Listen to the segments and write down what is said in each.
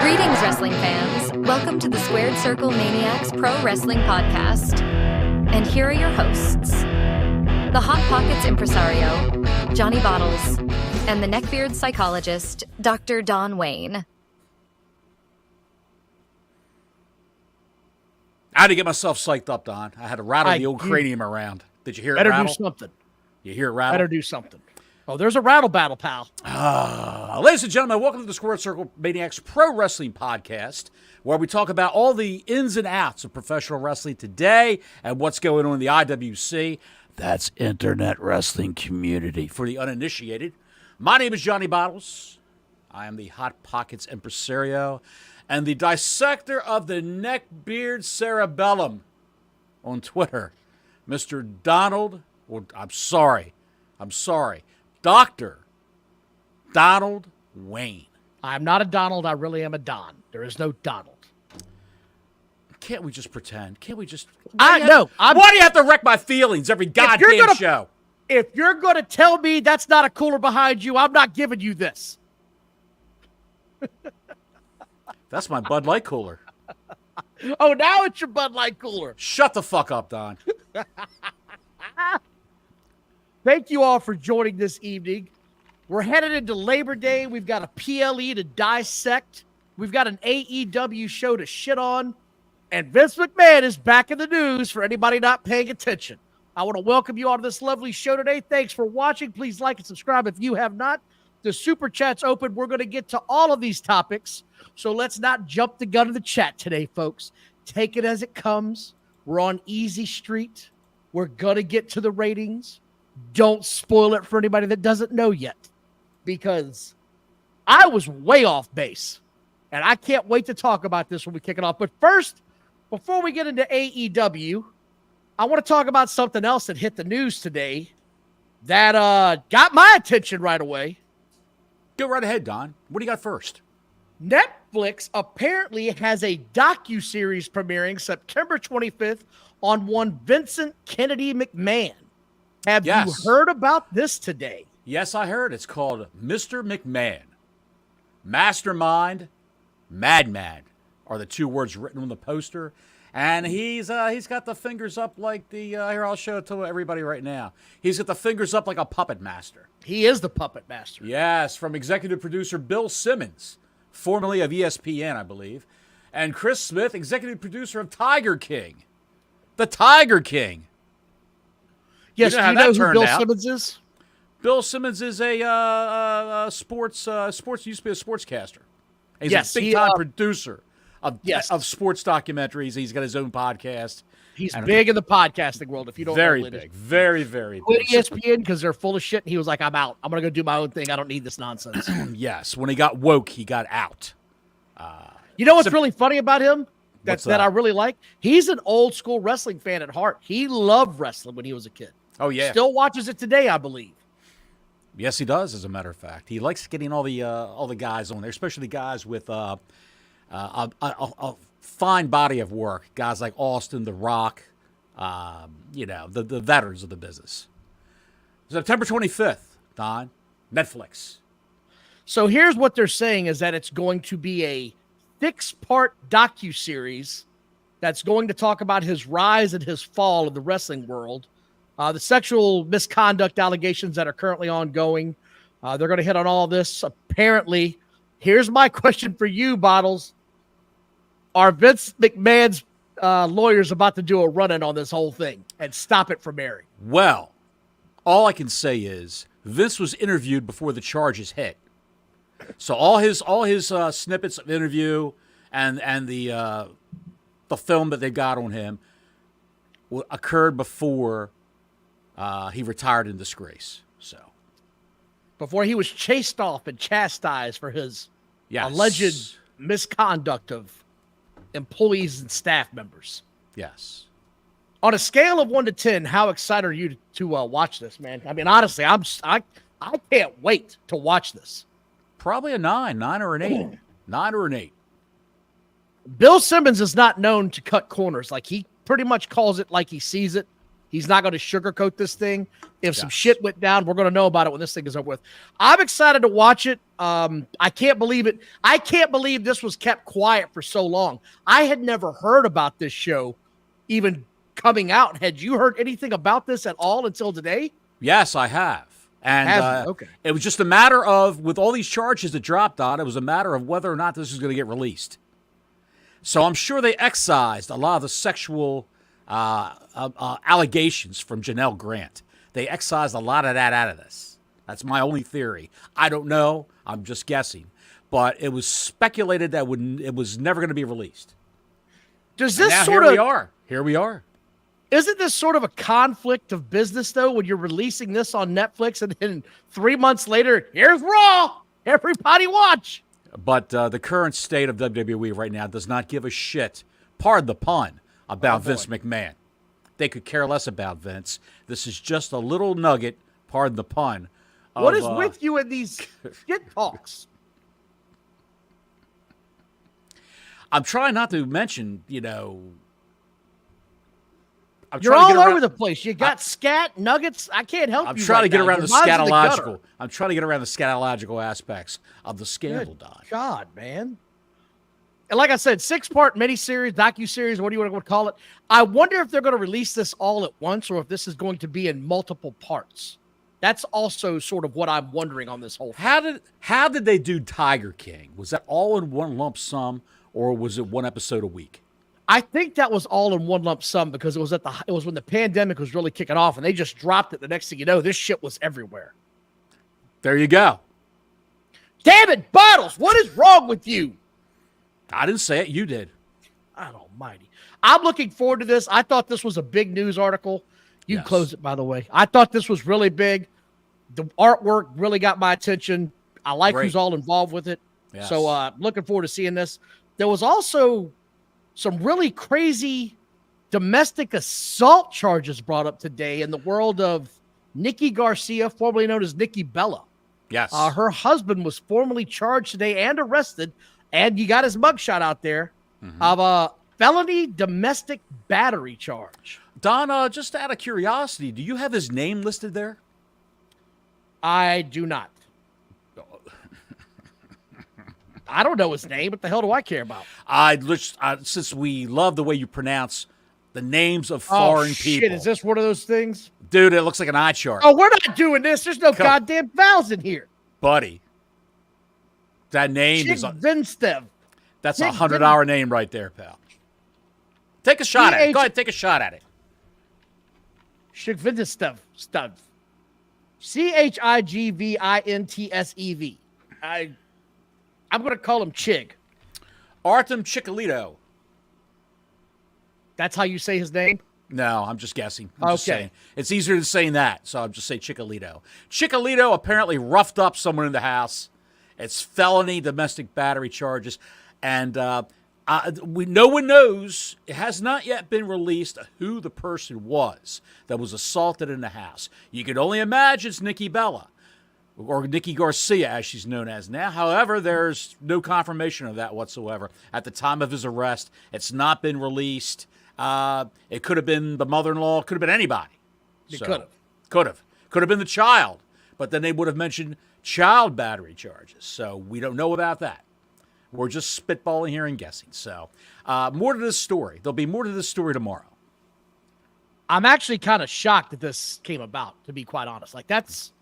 Greetings, wrestling fans. Welcome to the Squared Circle Maniacs Pro Wrestling Podcast. And here are your hosts, the Hot Pockets impresario, Johnny Bottles, and the neckbeard psychologist, Dr. Don Wayne. I had to get myself psyched up, Don. I had to rattle the old cranium around. Did you hear it rattle? Better do something. You hear it rattle? Better do something. Oh, there's a rattle battle, pal. Ladies and gentlemen, welcome to the Squared Circle Maniacs Pro Wrestling Podcast, where we talk about all the ins and outs of professional wrestling today and what's going on in the IWC. That's Internet Wrestling Community for the uninitiated. My name is Johnny Bottles. I am the Hot Pockets impresario and the dissector of the neckbeard cerebellum on Twitter, Mr. Donald, I'm sorry, Dr. Donald Wayne. I'm not a Donald. I really am a Don. There is no Donald. Can't we just pretend? Can't we just... Why do you have to wreck my feelings every goddamn show? If you're going to tell me that's not a cooler behind you, I'm not giving you this. That's my Bud Light cooler. Oh, now it's your Bud Light cooler. Shut the fuck up, Don. Thank you all for joining this evening. We're headed into Labor Day. We've got a PLE to dissect. We've got an AEW show to shit on. And Vince McMahon is back in the news for anybody not paying attention. I want to welcome you all to this lovely show today. Thanks for watching. Please like and subscribe if you have not. The Super Chat's open. We're going to get to all of these topics. So let's not jump the gun in the chat today, folks. Take it as it comes. We're on easy street. We're going to get to the ratings. Don't spoil it for anybody that doesn't know yet, because I was way off base, and I can't wait to talk about this when we kick it off. But first, before we get into AEW, I want to talk about something else that hit the news today that got my attention right away. Go right ahead, Don. What do you got first? Netflix apparently has a docuseries premiering September 25th on one Vincent Kennedy McMahon. Have you heard about this today? Yes, I heard. It's called Mr. McMahon. Mastermind, Madman are the two words written on the poster. And he's got the fingers up like the, here, I'll show it to everybody right now. He's got the fingers up like a puppet master. He is the puppet master. Yes, from executive producer Bill Simmons, formerly of ESPN, I believe. And Chris Smith, executive producer of Tiger King. The Tiger King. Yes, do you know who Bill Simmons is? Bill Simmons is a sports used to be a sportscaster. He's a big-time producer of sports documentaries. He's got his own podcast. He's big in the podcasting world, if you don't know. Very big. Very, very big. Quit ESPN because they're full of shit, and he was like, I'm out. I'm going to go do my own thing. I don't need this nonsense. Yes, when he got woke, he got out. You know what's really funny about him? That I really like? He's an old-school wrestling fan at heart. He loved wrestling when he was a kid. Oh, yeah. Still watches it today, I believe. Yes, he does, as a matter of fact. He likes getting all the guys on there, especially the guys with a fine body of work. Guys like Austin, The Rock, the veterans of the business. September 25th, Don, Netflix. So here's what they're saying is that it's going to be a 6-part docuseries that's going to talk about his rise and his fall in the wrestling world. The sexual misconduct allegations that are currently ongoing. They're going to hit on all this. Apparently, here's my question for you, Bottles. Are Vince McMahon's lawyers about to do a run-in on this whole thing and stop it from airing? Well, all I can say is Vince was interviewed before the charges hit. So all his snippets of interview and the film that they got on him occurred before he retired in disgrace. So before he was chased off and chastised for his alleged misconduct of employees and staff members. Yes. On a scale of 1 to 10, how excited are you to watch this, man? I mean, honestly, I can't wait to watch this. Probably a 9 or an 8. 9 or an 8. Bill Simmons is not known to cut corners. Like, he pretty much calls it like he sees it. He's not going to sugarcoat this thing. If some shit went down, we're going to know about it when this thing is over with. I'm excited to watch it. I can't believe it. I can't believe this was kept quiet for so long. I had never heard about this show even coming out. Had you heard anything about this at all until today? Yes, I have. And okay. It was just a matter of, with all these charges that dropped on, it was a matter of whether or not this was going to get released. So I'm sure they excised a lot of the sexual allegations from Janelle Grant. They excised a lot of that out of this. That's my only theory. I don't know. I'm just guessing. But it was speculated that it was never going to be released. Does this Here we are. Isn't this sort of a conflict of business, though, when you're releasing this on Netflix and then 3 months later, here's Raw. Everybody watch. But the current state of WWE right now does not give a shit, pardon the pun, about Vince McMahon. They could care less about Vince. This is just a little nugget, pardon the pun. What is with you in these shit talks? I'm trying not to mention, You're all over the place. You got scat, nuggets. I can't help you. I'm trying to get around the scatological. The I'm trying to get around the scatological aspects of the scandal, Don. God, man. And like I said, 6-part miniseries, docuseries, what do you want to call it? I wonder if they're going to release this all at once or if this is going to be in multiple parts. That's also sort of what I'm wondering on this whole thing. How did they do Tiger King? Was that all in one lump sum or was it one episode a week? I think that was all in one lump sum because it was when the pandemic was really kicking off and they just dropped it. The next thing you know, this shit was everywhere. There you go. Damn it, Bottles, what is wrong with you? I didn't say it. You did. God almighty. I'm looking forward to this. I thought this was a big news article. You Yes. close it, by the way. I thought this was really big. The artwork really got my attention. I like who's all involved with it. Yes. So looking forward to seeing this. There was also some really crazy domestic assault charges brought up today in the world of Nikki Garcia, formerly known as Nikki Bella. Yes. Her husband was formally charged today and arrested, and you got his mugshot out there, of a felony domestic battery charge. Don, just out of curiosity, do you have his name listed there? I do not. I don't know his name. What the hell do I care about? Since we love the way you pronounce the names of foreign people. Is this one of those things? Dude, it looks like an eye chart. Oh, we're not doing this. There's no goddamn vowels in here. Buddy. That name is... Vinstev. That's a $100 name right there, pal. Take a shot at it. Go ahead, take a shot at it. Chigvinstev. Chigvintsev. I'm going to call him Chig. Artem Chicalito. That's how you say his name? No, I'm just guessing. I'm just saying. It's easier than saying that, so I'll just say Chicalito. Chicalito apparently roughed up someone in the house. It's felony domestic battery charges. And no one knows, it has not yet been released who the person was that was assaulted in the house. You can only imagine it's Nikki Bella, or Nikki Garcia, as she's known as now. However, there's no confirmation of that whatsoever. At the time of his arrest, it's not been released. It could have been the mother-in-law, could have been anybody. Could have been the child, but then they would have mentioned child battery charges. So we don't know about that. We're just spitballing here and guessing. So more to this story. There'll be more to this story tomorrow. I'm actually kind of shocked that this came about, to be quite honest. Like, that's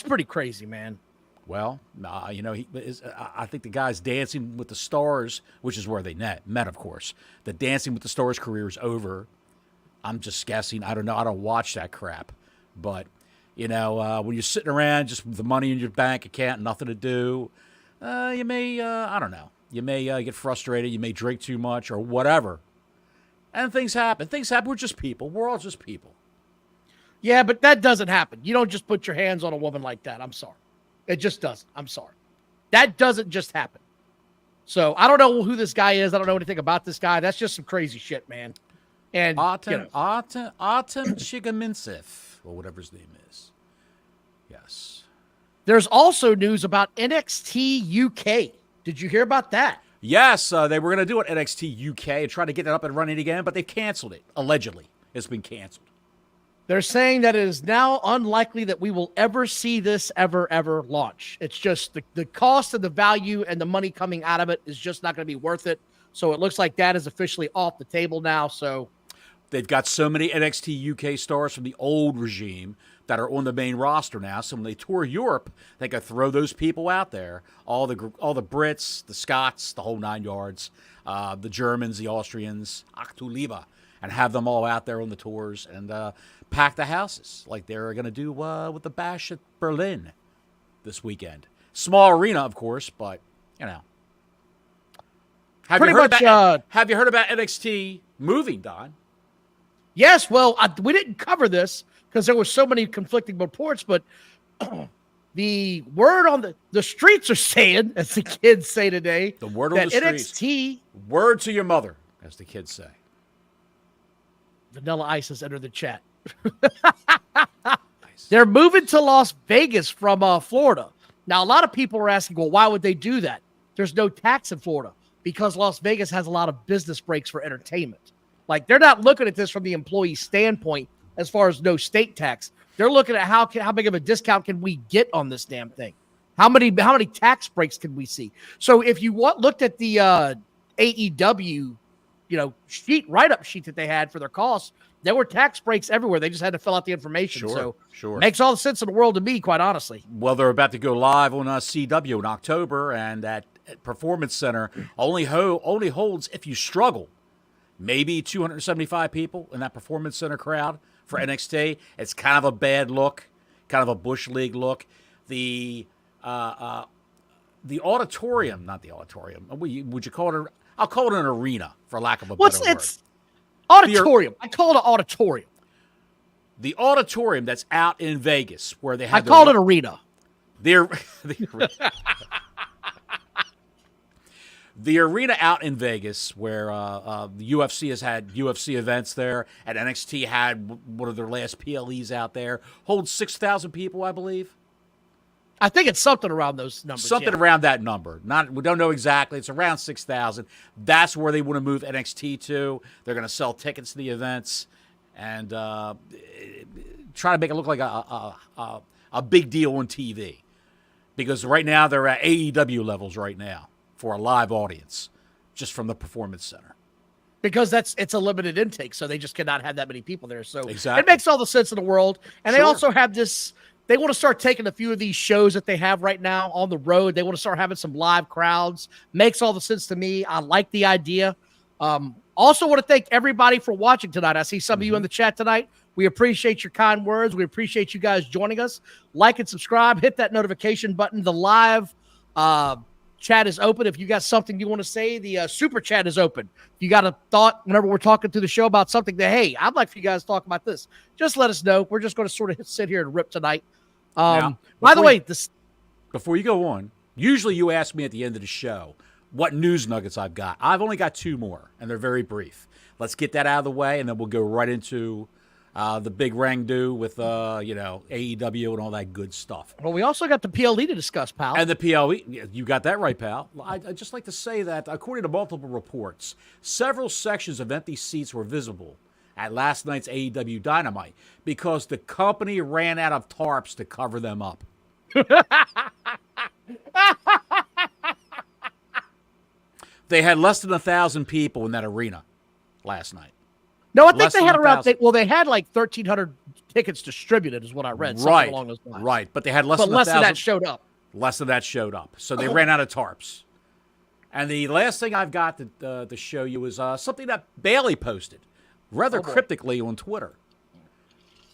pretty crazy, man. Well, I think the guy's Dancing with the Stars, which is where they met, of course. The Dancing with the Stars career is over. I'm just guessing. I don't know. I don't watch that crap. But, when you're sitting around just with the money in your bank account, nothing to do, you may, I don't know. You may get frustrated. You may drink too much or whatever. And things happen. We're just people. We're all just people. Yeah, but that doesn't happen. You don't just put your hands on a woman like that. I'm sorry. It just doesn't. I'm sorry. That doesn't just happen. So I don't know who this guy is. I don't know anything about this guy. That's just some crazy shit, man. And Artem Chigvintsev, or whatever his name is. Yes. There's also news about NXT UK. Did you hear about that? Yes, they were going to do it NXT UK and try to get it up and running again, but they canceled it. Allegedly, it's been canceled. They're saying that it is now unlikely that we will ever see this ever launch. It's just the cost and the value and the money coming out of it is just not going to be worth it. So it looks like that is officially off the table now. So they've got so many NXT UK stars from the old regime that are on the main roster now. So when they tour Europe, they can throw those people out there. All the Brits, the Scots, the whole 9 yards, the Germans, the Austrians, Aktuliba, and have them all out there on the tours and pack the houses like they're going to do with the Bash at Berlin this weekend. Small arena, of course, but, you know. Have you heard about NXT moving, Don? Yes, well, we didn't cover this because there were so many conflicting reports, but the word on the streets are saying, as the kids say today, the word on the streets. NXT, word to your mother, as the kids say. Vanilla Ice has entered the chat. Nice. They're moving to Las Vegas from Florida. Now, a lot of people are asking, well, why would they do that? There's no tax in Florida because Las Vegas has a lot of business breaks for entertainment. Like, they're not looking at this from the employee standpoint as far as no state tax. They're looking at how big of a discount can we get on this damn thing? How many tax breaks can we see? So if you looked at the AEW, write-up sheet that they had for their costs, there were tax breaks everywhere. They just had to fill out the information. Sure. Makes all the sense in the world to me, quite honestly. Well, they're about to go live on CW in October, and that Performance Center only holds, if you struggle, maybe 275 people in that Performance Center crowd for NXT. It's kind of a bad look, kind of a Bush League look. The auditorium, not the auditorium. Would you call it? I'll call it an arena, for lack of a better word. It's auditorium. I call it an auditorium. The auditorium that's out in Vegas, where they have. I call it arena. The arena out in Vegas, where the UFC has had UFC events there, and NXT had one of their last PLEs out there, holds 6,000 people, I believe. I think it's something around those numbers. Something around that number. We don't know exactly. It's around 6,000. That's where they want to move NXT to. They're going to sell tickets to the events and try to make it look like a big deal on TV. Because right now they're at AEW levels right now for a live audience, just from the Performance Center. Because it's a limited intake, so they just cannot have that many people there. So exactly. It makes all the sense in the world. And They also have this. They want to start taking a few of these shows that they have right now on the road. They want to start having some live crowds. Makes all the sense to me. I like the idea. Also want to thank everybody for watching tonight. I see some of you in the chat tonight. We appreciate your kind words. We appreciate you guys joining us. Like and subscribe. Hit that notification button. The live chat is open. If you got something you want to say, the super chat is open. If you got a thought whenever we're talking through the show about something that, hey, I'd like for you guys to talk about this, just let us know. We're just going to sort of sit here and rip tonight. By the way, before you go on, usually you ask me at the end of the show what news nuggets I've got. I've only got 2 more, and they're very brief. Let's get that out of the way, and then we'll go right into the big rang-do with, AEW and all that good stuff. Well, we also got the PLE to discuss, pal. And the PLE, you got that right, pal. I'd just like to say that, according to multiple reports, several sections of empty seats were visible at last night's AEW Dynamite because the company ran out of tarps to cover them up. They had less than 1,000 people in that arena last night. No, I think they had around. They had like 1,300 tickets distributed, is what I read. Something along those lines. Right, but they had less than 1,000. Less than that showed up. Less than that showed up, so they ran out of tarps. And the last thing I've got to show you is something that Bailey posted rather cryptically on Twitter.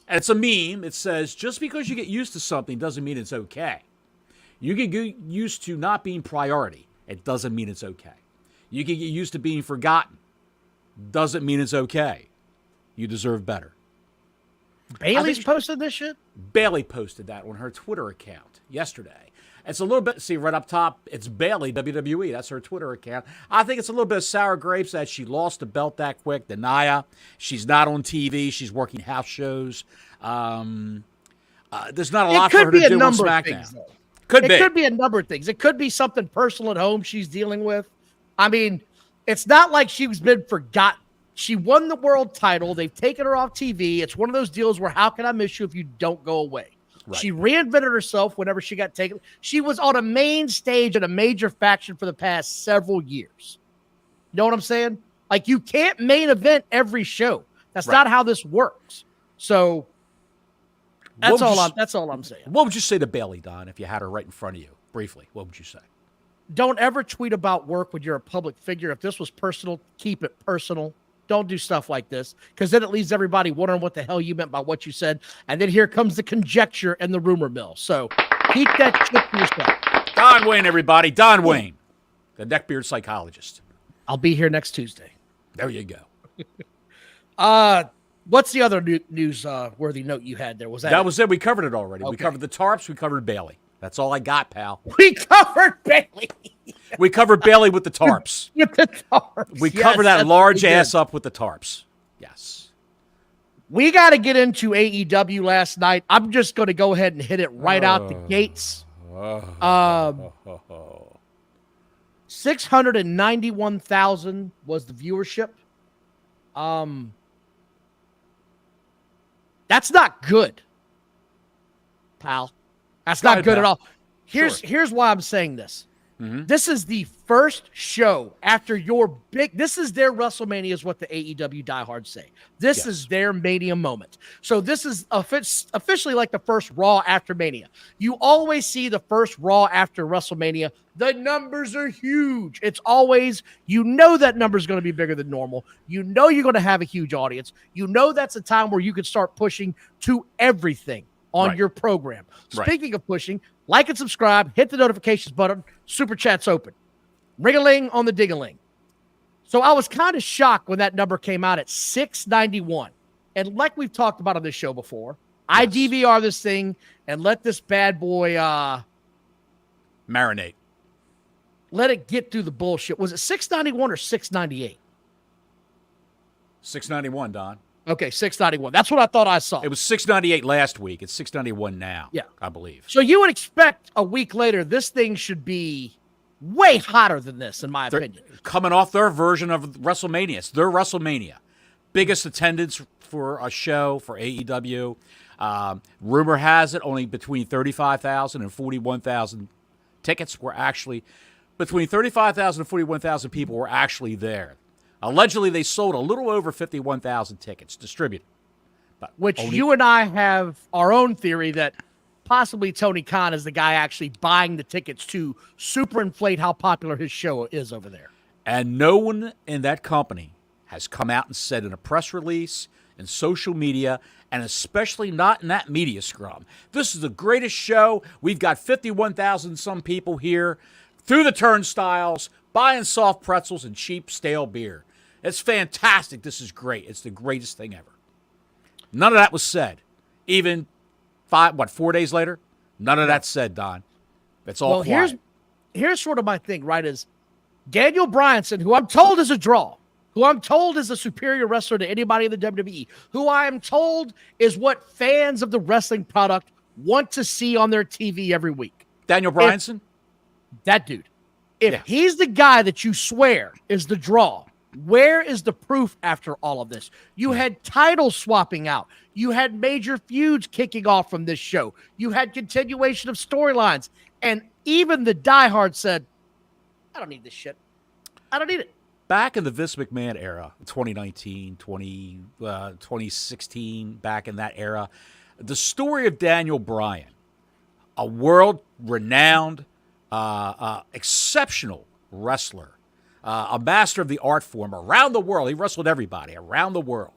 And it's a meme. It says, just because you get used to something doesn't mean it's okay. You can get used to not being priority. It doesn't mean it's okay. You can get used to being forgotten. Doesn't mean it's okay. You deserve better. Bailey's posted this shit? Bailey posted that on her Twitter account yesterday. It's a little bit, see right up top, it's Bailey, WWE. That's her Twitter account. I think it's a little bit of sour grapes that she lost the belt that quick. Naya, she's not on TV. She's working house shows. There's not a lot for her to do on SmackDown. It could be a number of things. It could be something personal at home she's dealing with. I mean, it's not like she's been forgotten. She won the world title. They've taken her off TV. It's one of those deals where how can I miss you if you don't go away? Right. She reinvented herself whenever she got taken. She was on a main stage in a major faction for the past several years. You know what I'm saying? Like, you can't main event every show. That's not how this works. So that's all I'm saying. What would you say to Bayley, Don, if you had her right in front of you? Briefly, what would you say? Don't ever tweet about work when you're a public figure. If this was personal, keep it personal. Don't do stuff like this, because then it leaves everybody wondering what the hell you meant by what you said. And then here comes the conjecture and the rumor mill. So keep that shit to yourself. Don Wayne, everybody. Don Wayne, the neckbeard psychologist. I'll be here next Tuesday. There you go. What's the other news-worthy note you had there? That was it. We covered it already. Okay. We covered the tarps. We covered Bayley. That's all I got, pal. We covered Bayley. We covered Bayley with the tarps. With the tarps. We covered that large ass up with the tarps. Yes. We got to get into AEW last night. I'm just going to go ahead and hit it right out the gates. 691,000 was the viewership. That's not good, pal. That's not good at all. Here's why I'm saying this. Mm-hmm. This is the first show after your this is their WrestleMania, is what the AEW diehards say. This is their Mania moment. So this is officially like the first Raw after Mania. You always see the first Raw after WrestleMania. The numbers are huge. It's always, that number is going to be bigger than normal. You're going to have a huge audience. That's a time where you can start pushing to everything on your program. Speaking of pushing, like and subscribe, hit the notifications button, super chat's open. Ring-a-ling on the ding-a-ling. So I was kind of shocked when that number came out at 691. And like we've talked about on this show before, I DVR this thing and let this bad boy marinate. Let it get through the bullshit. Was it 691 or 698? 691, Don. Okay, 691. That's what I thought I saw. It was 698 last week. It's 691 now, I believe. So you would expect a week later this thing should be way hotter than this, in my opinion. Coming off their version of WrestleMania. It's their WrestleMania. Biggest attendance for a show for AEW. Rumor has it only between 35,000 and 41,000 tickets were actually, between 35,000 and 41,000 people were actually there. Allegedly, they sold a little over 51,000 tickets distributed. Which you and I have our own theory that possibly Tony Khan is the guy actually buying the tickets to superinflate how popular his show is over there. And no one in that company has come out and said in a press release, in social media, and especially not in that media scrum, this is the greatest show. We've got 51,000 some people here through the turnstiles buying soft pretzels and cheap stale beer. It's fantastic. This is great. It's the greatest thing ever. None of that was said. Even 4 days later? None of that said, Don. It's all quiet. Here's sort of my thing, right, is Daniel Bryanson, who I'm told is a draw, who I'm told is a superior wrestler to anybody in the WWE, who I am told is what fans of the wrestling product want to see on their TV every week. Daniel Bryanson? That dude. If he's the guy that you swear is the draw, where is the proof after all of this? You had titles swapping out. You had major feuds kicking off from this show. You had continuation of storylines. And even the diehard said, I don't need this shit. I don't need it. Back in the Vince McMahon era, 2019, 2016, back in that era, the story of Daniel Bryan, a world-renowned, exceptional wrestler, a master of the art form around the world. He wrestled everybody around the world.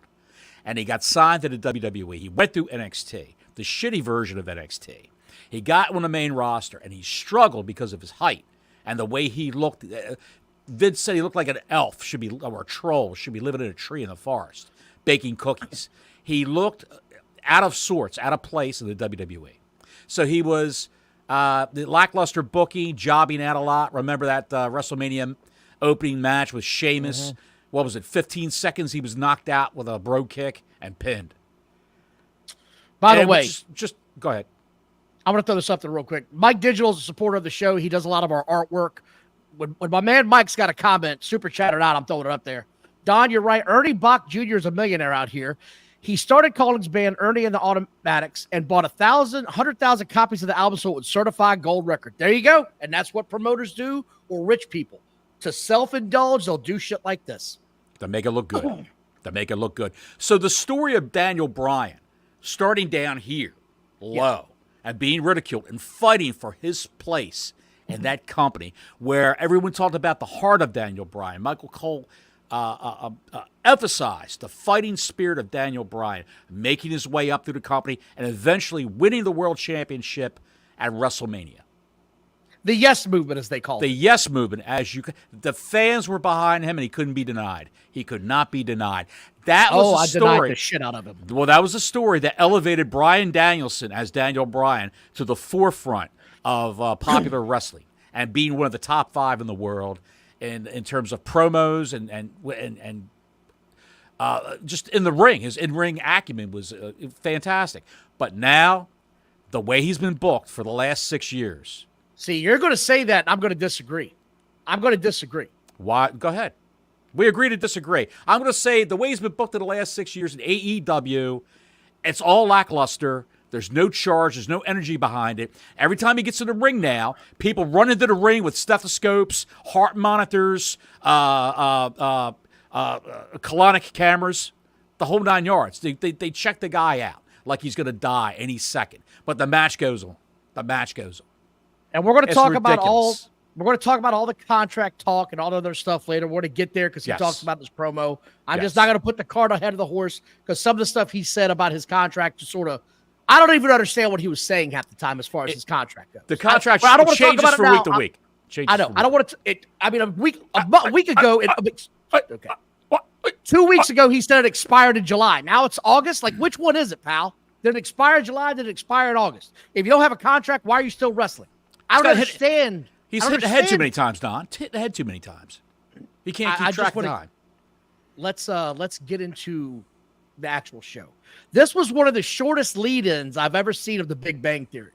And he got signed to the WWE. He went through NXT, the shitty version of NXT. He got on the main roster, and he struggled because of his height and the way he looked. Vince said he looked like an elf, or a troll, should be living in a tree in the forest, baking cookies. He looked out of sorts, out of place in the WWE. So he was the lackluster booking, jobbing out a lot. Remember that WrestleMania opening match with Sheamus? Mm-hmm. What was it, 15 seconds he was knocked out with a bro kick and pinned. By the way, just go ahead. I'm going to throw this up there real quick. Mike Digital is a supporter of the show. He does a lot of our artwork. When my man Mike's got a comment, super chat it out, I'm throwing it up there. Don, you're right. Ernie Bach Jr. is a millionaire out here. He started calling his band Ernie and the Automatics and bought 100,000 copies of the album so it would certify gold record. There you go. And that's what promoters do, or rich people. To self-indulge, they'll do shit like this. To make it look good. To make it look good. So the story of Daniel Bryan, starting down here, low, and being ridiculed and fighting for his place in that company, where everyone talked about the heart of Daniel Bryan. Michael Cole emphasized the fighting spirit of Daniel Bryan, making his way up through the company and eventually winning the world championship at WrestleMania. The yes movement, as they call it. The yes movement, the fans were behind him, and he couldn't be denied. He could not be denied. That was the story. I denied the shit out of him. Well, that was the story that elevated Bryan Danielson as Daniel Bryan to the forefront of popular wrestling and being one of the top 5 in the world in terms of promos and just in the ring. His in-ring acumen was fantastic. But now, the way he's been booked for the last 6 years. See, you're going to say that, and I'm going to disagree. Why? Go ahead. We agree to disagree. I'm going to say the way he's been booked in the last 6 years in AEW, it's all lackluster. There's no charge. There's no energy behind it. Every time he gets in the ring now, people run into the ring with stethoscopes, heart monitors, colonic cameras, the whole 9 yards. They check the guy out like he's going to die any second. But the match goes on. And we're going to talk about all the contract talk and all the other stuff later. We're going to get there because he talks about this promo. I'm just not going to put the cart ahead of the horse because some of the stuff he said about his contract just sort of, I don't even understand what he was saying half the time as far as his contract goes. The contract changes from week to week. I know. I don't want to. A week ago. Okay. 2 weeks ago, he said it expired in July. Now it's August. Like, which one is it, pal? Did it expire in July? Did it expire in August? If you don't have a contract, why are you still wrestling? I don't understand. He's hit the head too many times, Don. Hit the head too many times. He can't keep track of time. Let's get into the actual show. This was one of the shortest lead-ins I've ever seen of the Big Bang Theory.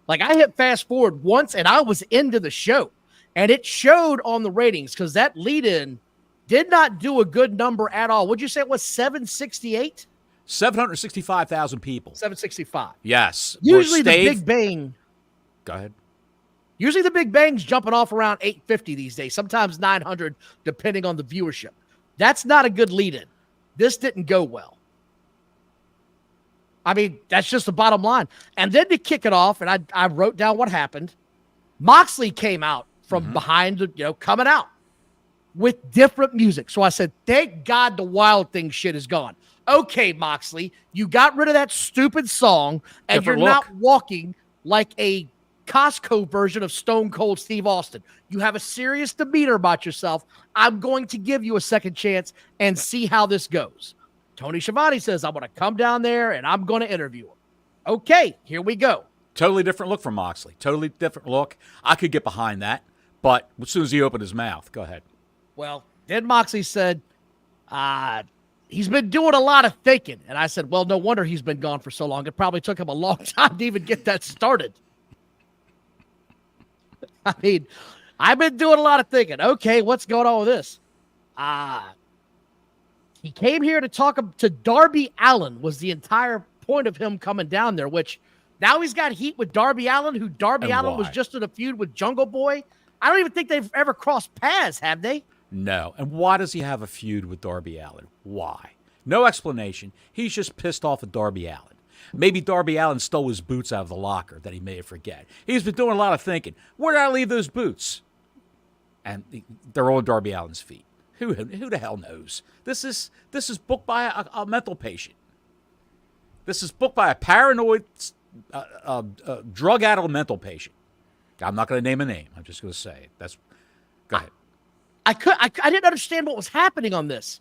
Like, I hit fast forward once, and I was into the show. And it showed on the ratings because that lead-in did not do a good number at all. Would you say it was 768? 765,000 people. 765. Yes. Usually the Big Bang. Go ahead. Usually the Big Bang's jumping off around 850 these days, sometimes 900, depending on the viewership. That's not a good lead-in. This didn't go well. I mean, that's just the bottom line. And then to kick it off, and I wrote down what happened, Moxley came out from behind, coming out with different music. So I said, thank God the Wild Thing shit is gone. Okay, Moxley, you got rid of that stupid song, and you're not walking like a Costco version of Stone Cold Steve Austin. You have a serious demeanor about yourself. I'm going to give you a second chance and see how this goes. Tony Schiavone says, I'm going to come down there and I'm going to interview him. Okay, here we go. Totally different look from Moxley. Totally different look. I could get behind that, but as soon as he opened his mouth, go ahead. Well, then Moxley said, he's been doing a lot of thinking. And I said, well, no wonder he's been gone for so long. It probably took him a long time to even get that started. I mean, I've been doing a lot of thinking. Okay, what's going on with this? He came here to talk to Darby Allin was the entire point of him coming down there, which now he's got heat with Darby Allin, who Darby Allin was just in a feud with Jungle Boy. I don't even think they've ever crossed paths, have they? No. And why does he have a feud with Darby Allin? Why? No explanation. He's just pissed off at Darby Allin. Maybe Darby Allin stole his boots out of the locker that he may forget. He's been doing a lot of thinking. Where did I leave those boots? And they're on Darby Allin's feet. Who the hell knows? This is booked by a mental patient. This is booked by a paranoid, drug-addled mental patient. I'm not going to name a name. I'm just going to say it. Go ahead. I didn't understand what was happening on this.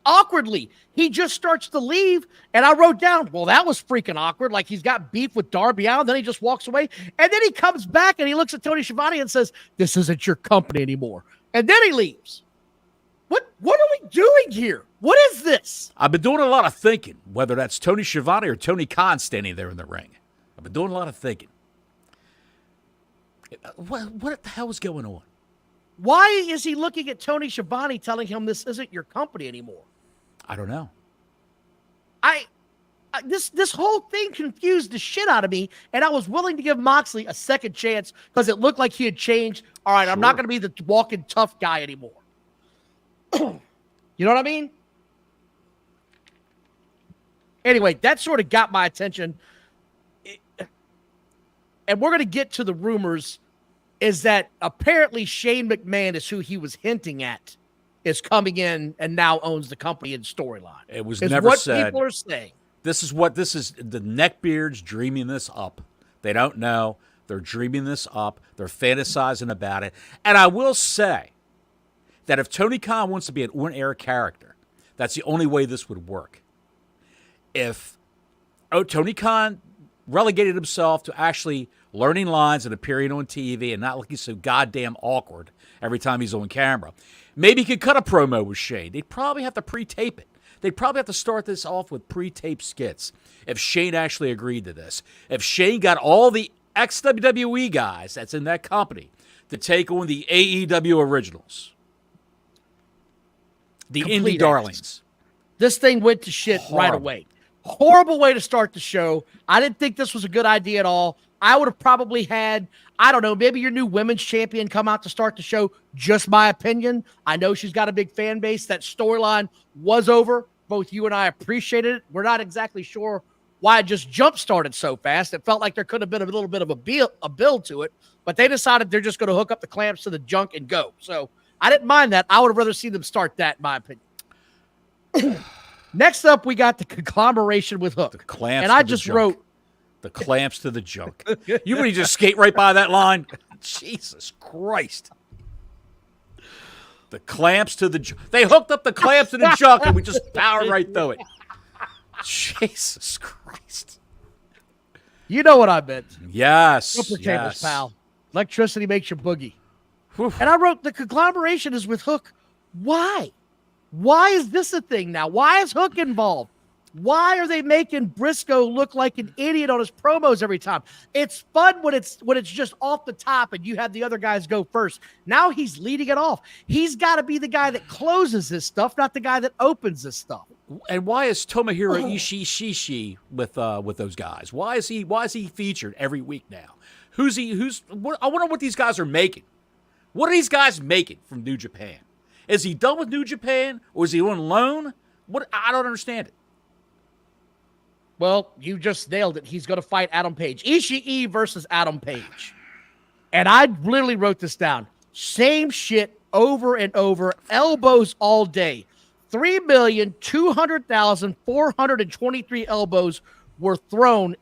Awkwardly, he just starts to leave, and I wrote down, well, that was freaking awkward. Like, he's got beef with Darby Allin, then he just walks away, and then he comes back, and he looks at Tony Schiavone and says, this isn't your company anymore. And then he leaves. What are we doing here? What is this? I've been doing a lot of thinking, whether that's Tony Schiavone or Tony Khan standing there in the ring. I've been doing a lot of thinking. What the hell is going on? Why is he looking at Tony Schiavone telling him this isn't your company anymore? I don't know. This whole thing confused the shit out of me, and I was willing to give Moxley a second chance because it looked like he had changed. All right, I'm not going to be the walking tough guy anymore. You know what I mean? Anyway, that sort of got my attention. And we're going to get to the rumors, is that apparently Shane McMahon is who he was hinting at, is coming in and now owns the company and storyline. It was never said. What people are saying. This is the neckbeards dreaming this up. They don't know. They're dreaming this up. They're fantasizing about it. And I will say that if Tony Khan wants to be an on-air character, that's the only way this would work. If Tony Khan relegated himself to actually learning lines and appearing on TV and not looking so goddamn awkward every time he's on camera, maybe he could cut a promo with Shane. They'd probably have to pre-tape it. They'd probably have to start this off with pre-taped skits if Shane actually agreed to this. If Shane got all the ex-WWE guys that's in that company to take on the AEW originals. The Complete indie darlings. This thing went to shit right away. Horrible way to start the show. I didn't think this was a good idea at all. I would have probably had, I don't know, maybe your new women's champion come out to start the show. Just my opinion. I know she's got a big fan base. That storyline was over. Both you and I appreciated it. We're not exactly sure why it just jump-started so fast. It felt like there could have been a little bit of a build to it, but they decided they're just going to hook up the clamps to the junk and go. So I didn't mind that. I would have rather seen them start that, in my opinion. Next up, we got the conglomeration with Hook. The clamps and I to just the junk. wrote the clamps to the junk. You would just skate right by that line? Jesus Christ. The clamps to the junk. They hooked up the clamps to the junk and we just powered right through it. Jesus Christ. You know what I meant. Yes. Flipper cables, Yes. pal. Electricity makes you boogie. Whew. And I wrote the conglomeration is with Hook. Why? Why is this a thing now? Why is Hook involved? Why are they making Briscoe look like an idiot on his promos every time? It's fun when it's just off the top and you have the other guys go first. Now he's leading it off. He's got to be the guy that closes this stuff, not the guy that opens this stuff. And why is Tomohiro Ishii with those guys? Why is he featured every week now? I wonder what these guys are making. What are these guys making from New Japan? Is he done with New Japan or is he on loan? I don't understand it. Well, you just nailed it. He's going to fight Adam Page. Ishii versus Adam Page. And I literally wrote this down. Same shit over and over. Elbows all day. 3,200,423 elbows were thrown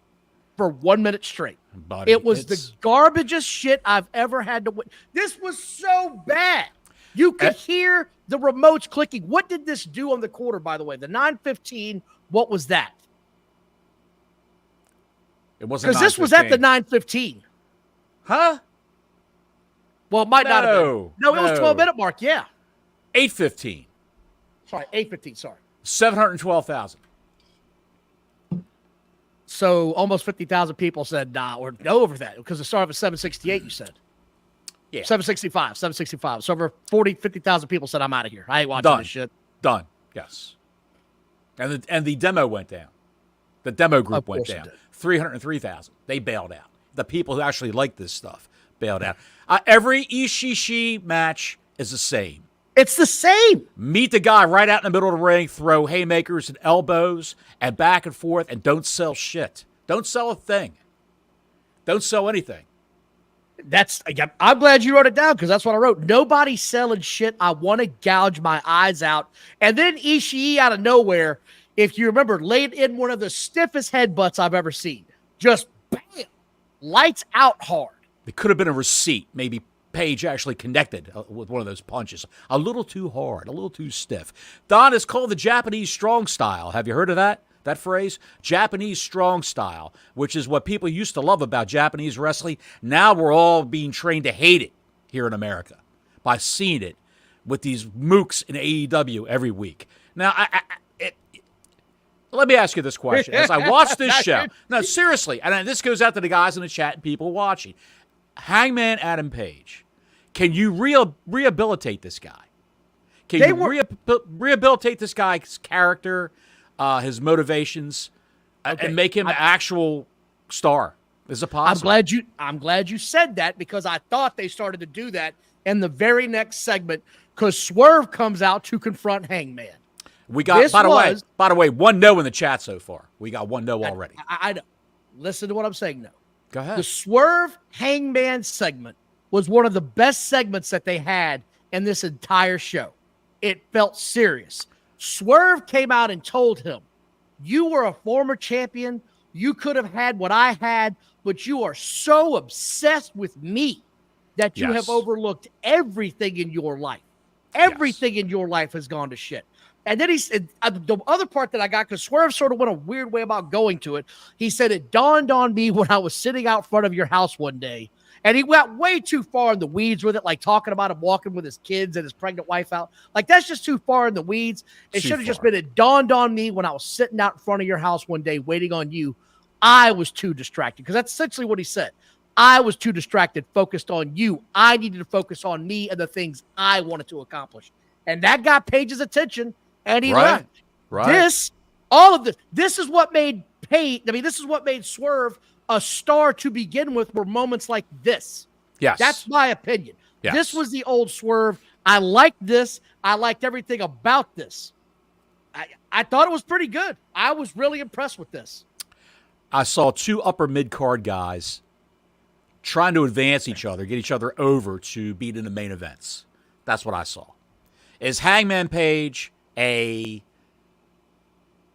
for 1 minute straight. Buddy, it was the garbagest shit I've ever had to witness. This was so bad. You could hear the remotes clicking. What did this do on the quarter, by the way? The 9:15, what was that? It wasn't because this was at the 9:15. Huh? Well, it might not have been. No, it was 12-minute mark, yeah. 8:15. Sorry, 8:15, sorry. 712,000. So almost 50,000 people said nah or no over that because it started at 768, you said. Yeah. 765. So over 50,000 people said I'm out of here. I ain't watching this shit. Done. Yes. And the demo went down. The demo group went down. 303,000. They bailed out. The people who actually like this stuff bailed out. Every Ishii match is the same. It's the same. Meet the guy right out in the middle of the ring, throw haymakers and elbows and back and forth, and don't sell shit. Don't sell a thing. Don't sell anything. I'm glad you wrote it down because that's what I wrote. Nobody's selling shit. I want to gouge my eyes out. And then Ishii out of nowhere, if you remember, laid in one of the stiffest headbutts I've ever seen. Just bam, lights out hard. It could have been a receipt. Maybe Page actually connected with one of those punches. A little too hard, a little too stiff. Don, is called the Japanese strong style. Have you heard of that? That phrase? Japanese strong style, which is what people used to love about Japanese wrestling. Now we're all being trained to hate it here in America by seeing it with these mooks in AEW every week. Now, let me ask you this question. As I watch this show, no, seriously, and this goes out to the guys in the chat and people watching. Hangman Adam Page, Can you rehabilitate this guy? Can you rehabilitate this guy's character, his motivations, and make him an actual star? Is it possible? I'm glad you said that, because I thought they started to do that in the very next segment, because Swerve comes out to confront Hangman. We got, by the way, one no in the chat so far. We got one no already. I know. Listen to what I'm saying now. Go ahead. The Swerve Hangman segment was one of the best segments that they had in this entire show. It felt serious. Swerve came out and told him, you were a former champion. You could have had what I had, but you are so obsessed with me that you have overlooked everything in your life. Everything in your life has gone to shit. And then he said, the other part that I got, because Swerve sort of went a weird way about going to it. He said, it dawned on me when I was sitting out front of your house one day. And he went way too far in the weeds with it, like talking about him walking with his kids and his pregnant wife out. Like, that's just too far in the weeds. It should have just been, it dawned on me when I was sitting out in front of your house one day waiting on you. I was too distracted, because that's essentially what he said. I was too distracted, focused on you. I needed to focus on me and the things I wanted to accomplish. And that got Paige's attention, and he left. Right. This is what made this is what made Swerve a star to begin with, were moments like this. Yes. That's my opinion. Yes. This was the old Swerve. I liked this. I liked everything about this. I thought it was pretty good. I was really impressed with this. I saw two upper mid-card guys trying to advance each other, get each other over to beat in the main events. That's what I saw. Is Hangman Page a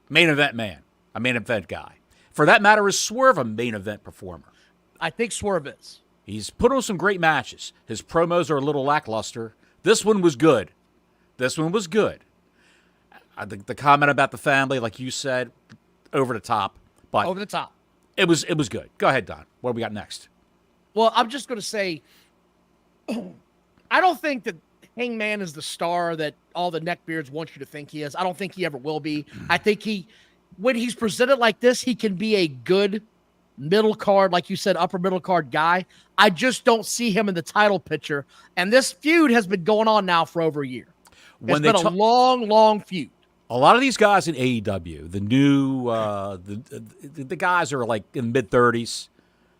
main event man, a main event guy? For that matter, is Swerve a main event performer? I think Swerve is. He's put on some great matches. His promos are a little lackluster. This one was good. I think the comment about the family, like you said, over the top. But over the top. It was good. Go ahead, Don. What do we got next? Well, I'm just going to say, I don't think that Hangman is the star that all the neckbeards want you to think he is. I don't think he ever will be. I think when he's presented like this, he can be a good middle card, like you said, upper middle card guy. I just don't see him in the title picture. And this feud has been going on now for over a year. It's been a long, long feud. A lot of these guys in AEW, the new, the guys are like in mid-30s,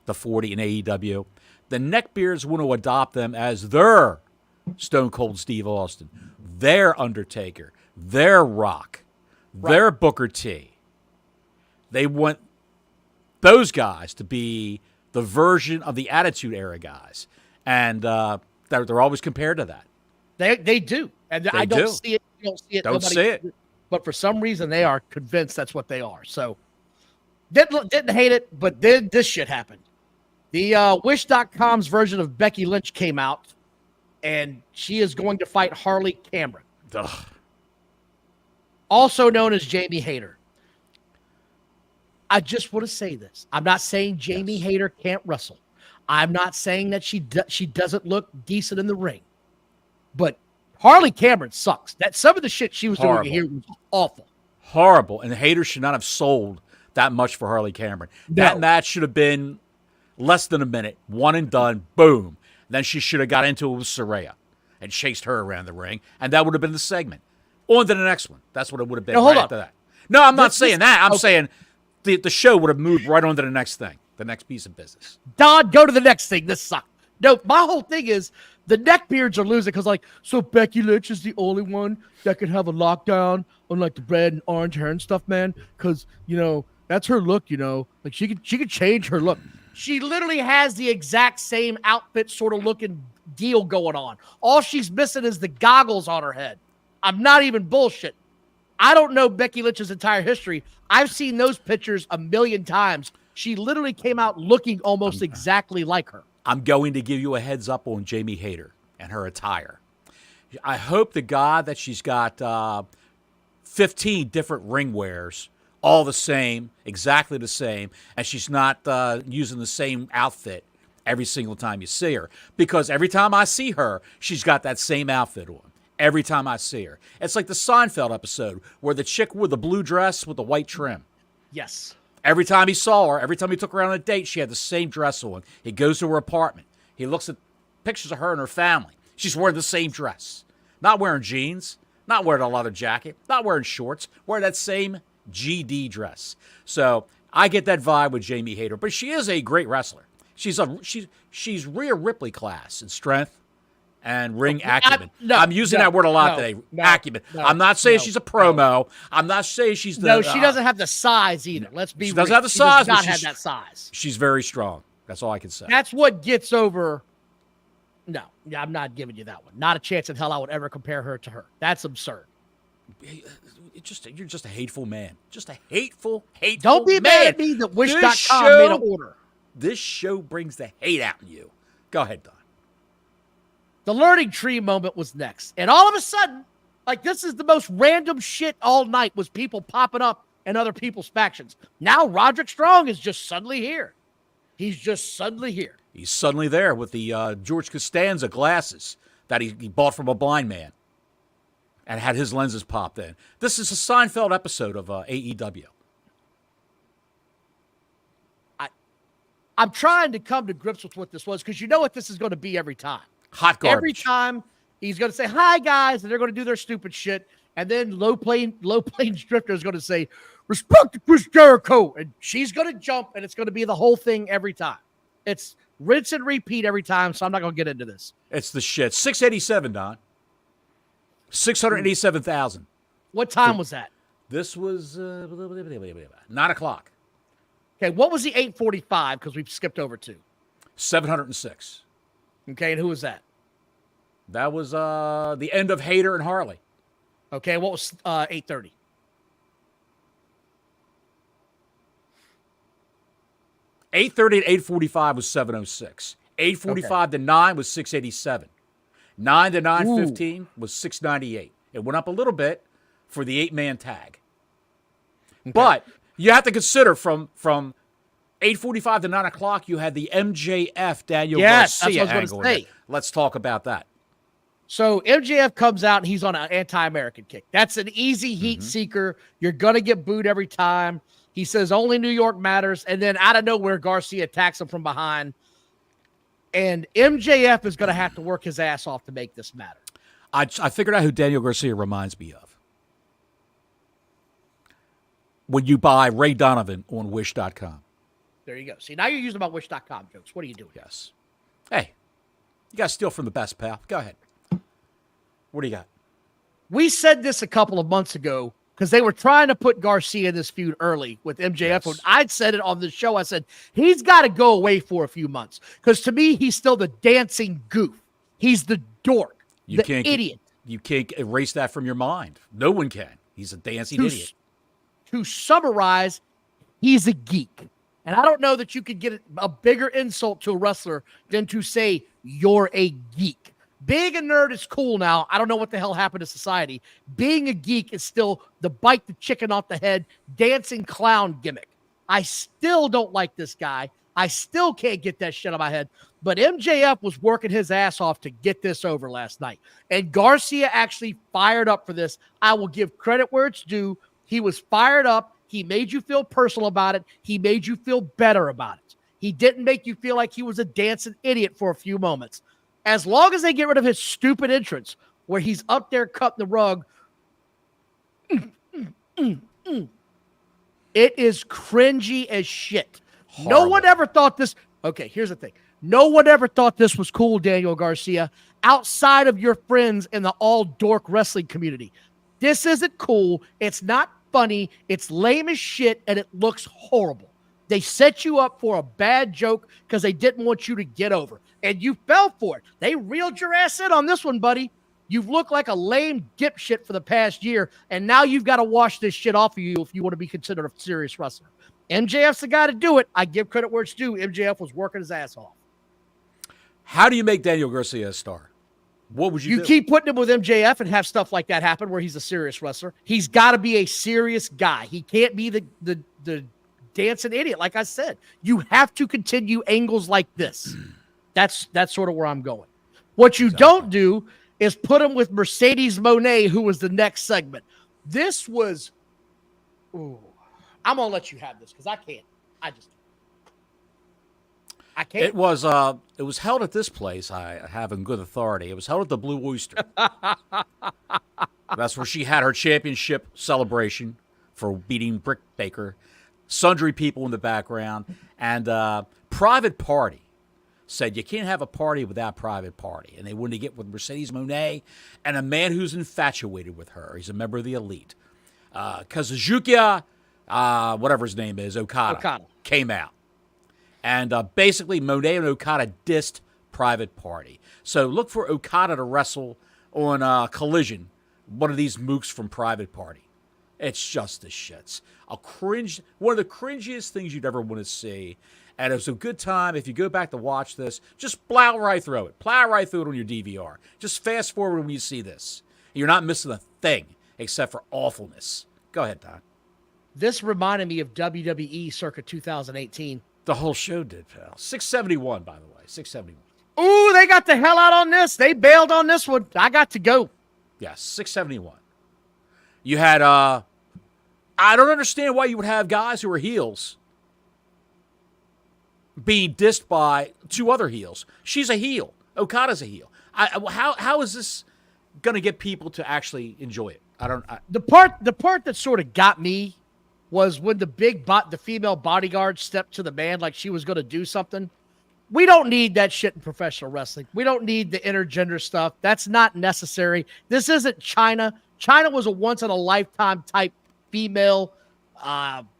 the 40 in AEW. The neckbeards want to adopt them as their Stone Cold Steve Austin, their Undertaker, their Rock, their Booker T. They want those guys to be the version of the Attitude Era guys. And they're always compared to that. They do. And I don't see it. You don't see it. Don't see it. But for some reason, they are convinced that's what they are. So, didn't hate it, but then this shit happened. The Wish.com's version of Becky Lynch came out, and she is going to fight Harley Cameron, also known as Jamie Hayter. I just want to say this. I'm not saying Jamie Hayter can't wrestle. I'm not saying that she doesn't look decent in the ring. But Harley Cameron sucks. That some of the shit she was doing here was awful. Horrible. And Hayter should not have sold that much for Harley Cameron. No. That match should have been less than a minute. One and done. Boom. Then she should have got into it with Saraya and chased her around the ring. And that would have been the segment. On to the next one. That's what it would have been after that. No, I'm not saying that. I'm saying the show would have moved right on to the next thing. The next piece of business. Don, go to the next thing. This sucked. No, my whole thing is the neckbeards are losing because, so Becky Lynch is the only one that could have a lockdown on, the red and orange hair and stuff, man. Because, that's her look, she could change her look. She literally has the exact same outfit sort of looking deal going on. All she's missing is the goggles on her head. I'm not even bullshit. I don't know Becky Lynch's entire history. I've seen those pictures a million times. She literally came out looking almost exactly like her. I'm going to give you a heads up on Jamie Hayter and her attire. I hope to God that she's got 15 different ring wears, all the same, exactly the same, and she's not using the same outfit every single time you see her. Because every time I see her, she's got that same outfit on. Every time I see her. It's like the Seinfeld episode where the chick wore the blue dress with the white trim. Yes. Every time he saw her, every time he took her on a date, she had the same dress on. He goes to her apartment. He looks at pictures of her and her family. She's wearing the same dress. Not wearing jeans, not wearing a leather jacket, not wearing shorts, wearing that same GD dress. So I get that vibe with Jamie Hayter, but she is a great wrestler. She's Rhea Ripley class in strength and ring acumen. I'm using that word a lot today. Acumen. I'm not saying she's a promo. I'm not saying she's the. No, she doesn't have the size either. Let's be. She doesn't have the size. She does not have that size. She's very strong. That's all I can say. That's what gets over. No, I'm not giving you that one. Not a chance in hell I would ever compare her to her. That's absurd. You're just a hateful man. Just a hateful Don't be man. mad at me that Wish.com made an order. This show brings the hate out in you. Go ahead, Don. The learning tree moment was next. And all of a sudden, like this is the most random shit all night was people popping up in other people's factions. Now Roderick Strong is just suddenly here. He's just suddenly here. He's suddenly there with the George Costanza glasses that he bought from a blind man and had his lenses popped in. This is a Seinfeld episode of AEW. I'm trying to come to grips with what this was because you know what this is going to be every time. Hot garbage. Every time he's going to say, hi, guys, and they're going to do their stupid shit. And then Low Plains Drifter is going to say, respect to Chris Jericho. And she's going to jump, and it's going to be the whole thing every time. It's rinse and repeat every time, so I'm not going to get into this. It's the shit. 687, Don. 687,000. What time was that? This was 9 o'clock. Okay, what was the 8:45? Because we've skipped over 2. 706. Okay, and who was that? That was the end of Hayter and Harley. Okay, what was 8:30? $8:30 and 8:45 was 706. 8:45 to 9 was 687. 9 to 9:15 was 698. It went up a little bit for the 8-man tag. Okay. But you have to consider from 8:45 to 9 o'clock, you had the MJF Daniel Garcia angle. Let's talk about that. So MJF comes out and he's on an anti-American kick. That's an easy heat seeker. You're going to get booed every time. He says only New York matters. And then out of nowhere, Garcia attacks him from behind. And MJF is going to have to work his ass off to make this matter. I figured out who Daniel Garcia reminds me of. When you buy Ray Donovan on Wish.com. There you go. See, now you're using my Wish.com jokes. What are you doing? Yes. Hey, you got to steal from the best, pal. Go ahead. What do you got? We said this a couple of months ago because they were trying to put Garcia in this feud early with MJF. Yes. When I'd said it on the show, I said, he's got to go away for a few months because to me, he's still the dancing goof. He's the dork, idiot. You can't erase that from your mind. No one can. He's a dancing idiot. To summarize, he's a geek. And I don't know that you could get a bigger insult to a wrestler than to say you're a geek. Being a nerd is cool now. I don't know what the hell happened to society. Being a geek is still the bite the chicken off the head, dancing clown gimmick. I still don't like this guy. I still can't get that shit out of my head. But MJF was working his ass off to get this over last night. And Garcia actually fired up for this. I will give credit where it's due. He was fired up. He made you feel personal about it. He made you feel better about it. He didn't make you feel like he was a dancing idiot for a few moments. As long as they get rid of his stupid entrance where he's up there cutting the rug, it is cringy as shit. Horrible. No one ever thought this. Okay, here's the thing. No one ever thought this was cool, Daniel Garcia, outside of your friends in the all-dork wrestling community. This isn't cool. It's not funny. It's lame as shit, and it looks horrible. They set you up for a bad joke because they didn't want you to get over. And you fell for it. They reeled your ass in on this one, buddy. You've looked like a lame dipshit for the past year, and now you've got to wash this shit off of you if you want to be considered a serious wrestler. MJF's the guy to do it. I give credit where it's due. MJF was working his ass off. How do you make Daniel Garcia a star? What would you do? Keep putting him with MJF and have stuff like that happen where he's a serious wrestler. He's got to be a serious guy. He can't be the dancing idiot. Like I said, you have to continue angles like this. That's sort of where I'm going. What you don't do is put him with Mercedes Moné, who was the next segment. This was, I'm going to let you have this because I can't. I just I can't. It was held at this place. I have in good authority. It was held at the Blue Oyster. That's where she had her championship celebration for beating Britt Baker. Sundry people in the background, and Private Party said you can't have a party without Private Party, and they wanted to get with Mercedes Moné and a man who's infatuated with her. He's a member of the Elite. Kazuchika, whatever his name is, Okada. Came out. And basically, Moné and Okada dissed Private Party. So look for Okada to wrestle on Collision, one of these mooks from Private Party. It's just the shits. One of the cringiest things you'd ever want to see. And it was a good time. If you go back to watch this, just plow right through it. Plow right through it on your DVR. Just fast forward when you see this. You're not missing a thing except for awfulness. Go ahead, Don. This reminded me of WWE circa 2018. The whole show did, pal. 671, by the way. 671. Ooh, they got the hell out on this. They bailed on this one. I got to go. Yes, 671. You had, I don't understand why you would have guys who are heels being dissed by two other heels. She's a heel. Okada's a heel. How is this going to get people to actually enjoy it? The part that sort of got me was when the female bodyguard stepped to the man like she was going to do something. We don't need that shit in professional wrestling. We don't need the intergender stuff. That's not necessary. This isn't China. China was a once-in-a-lifetime type female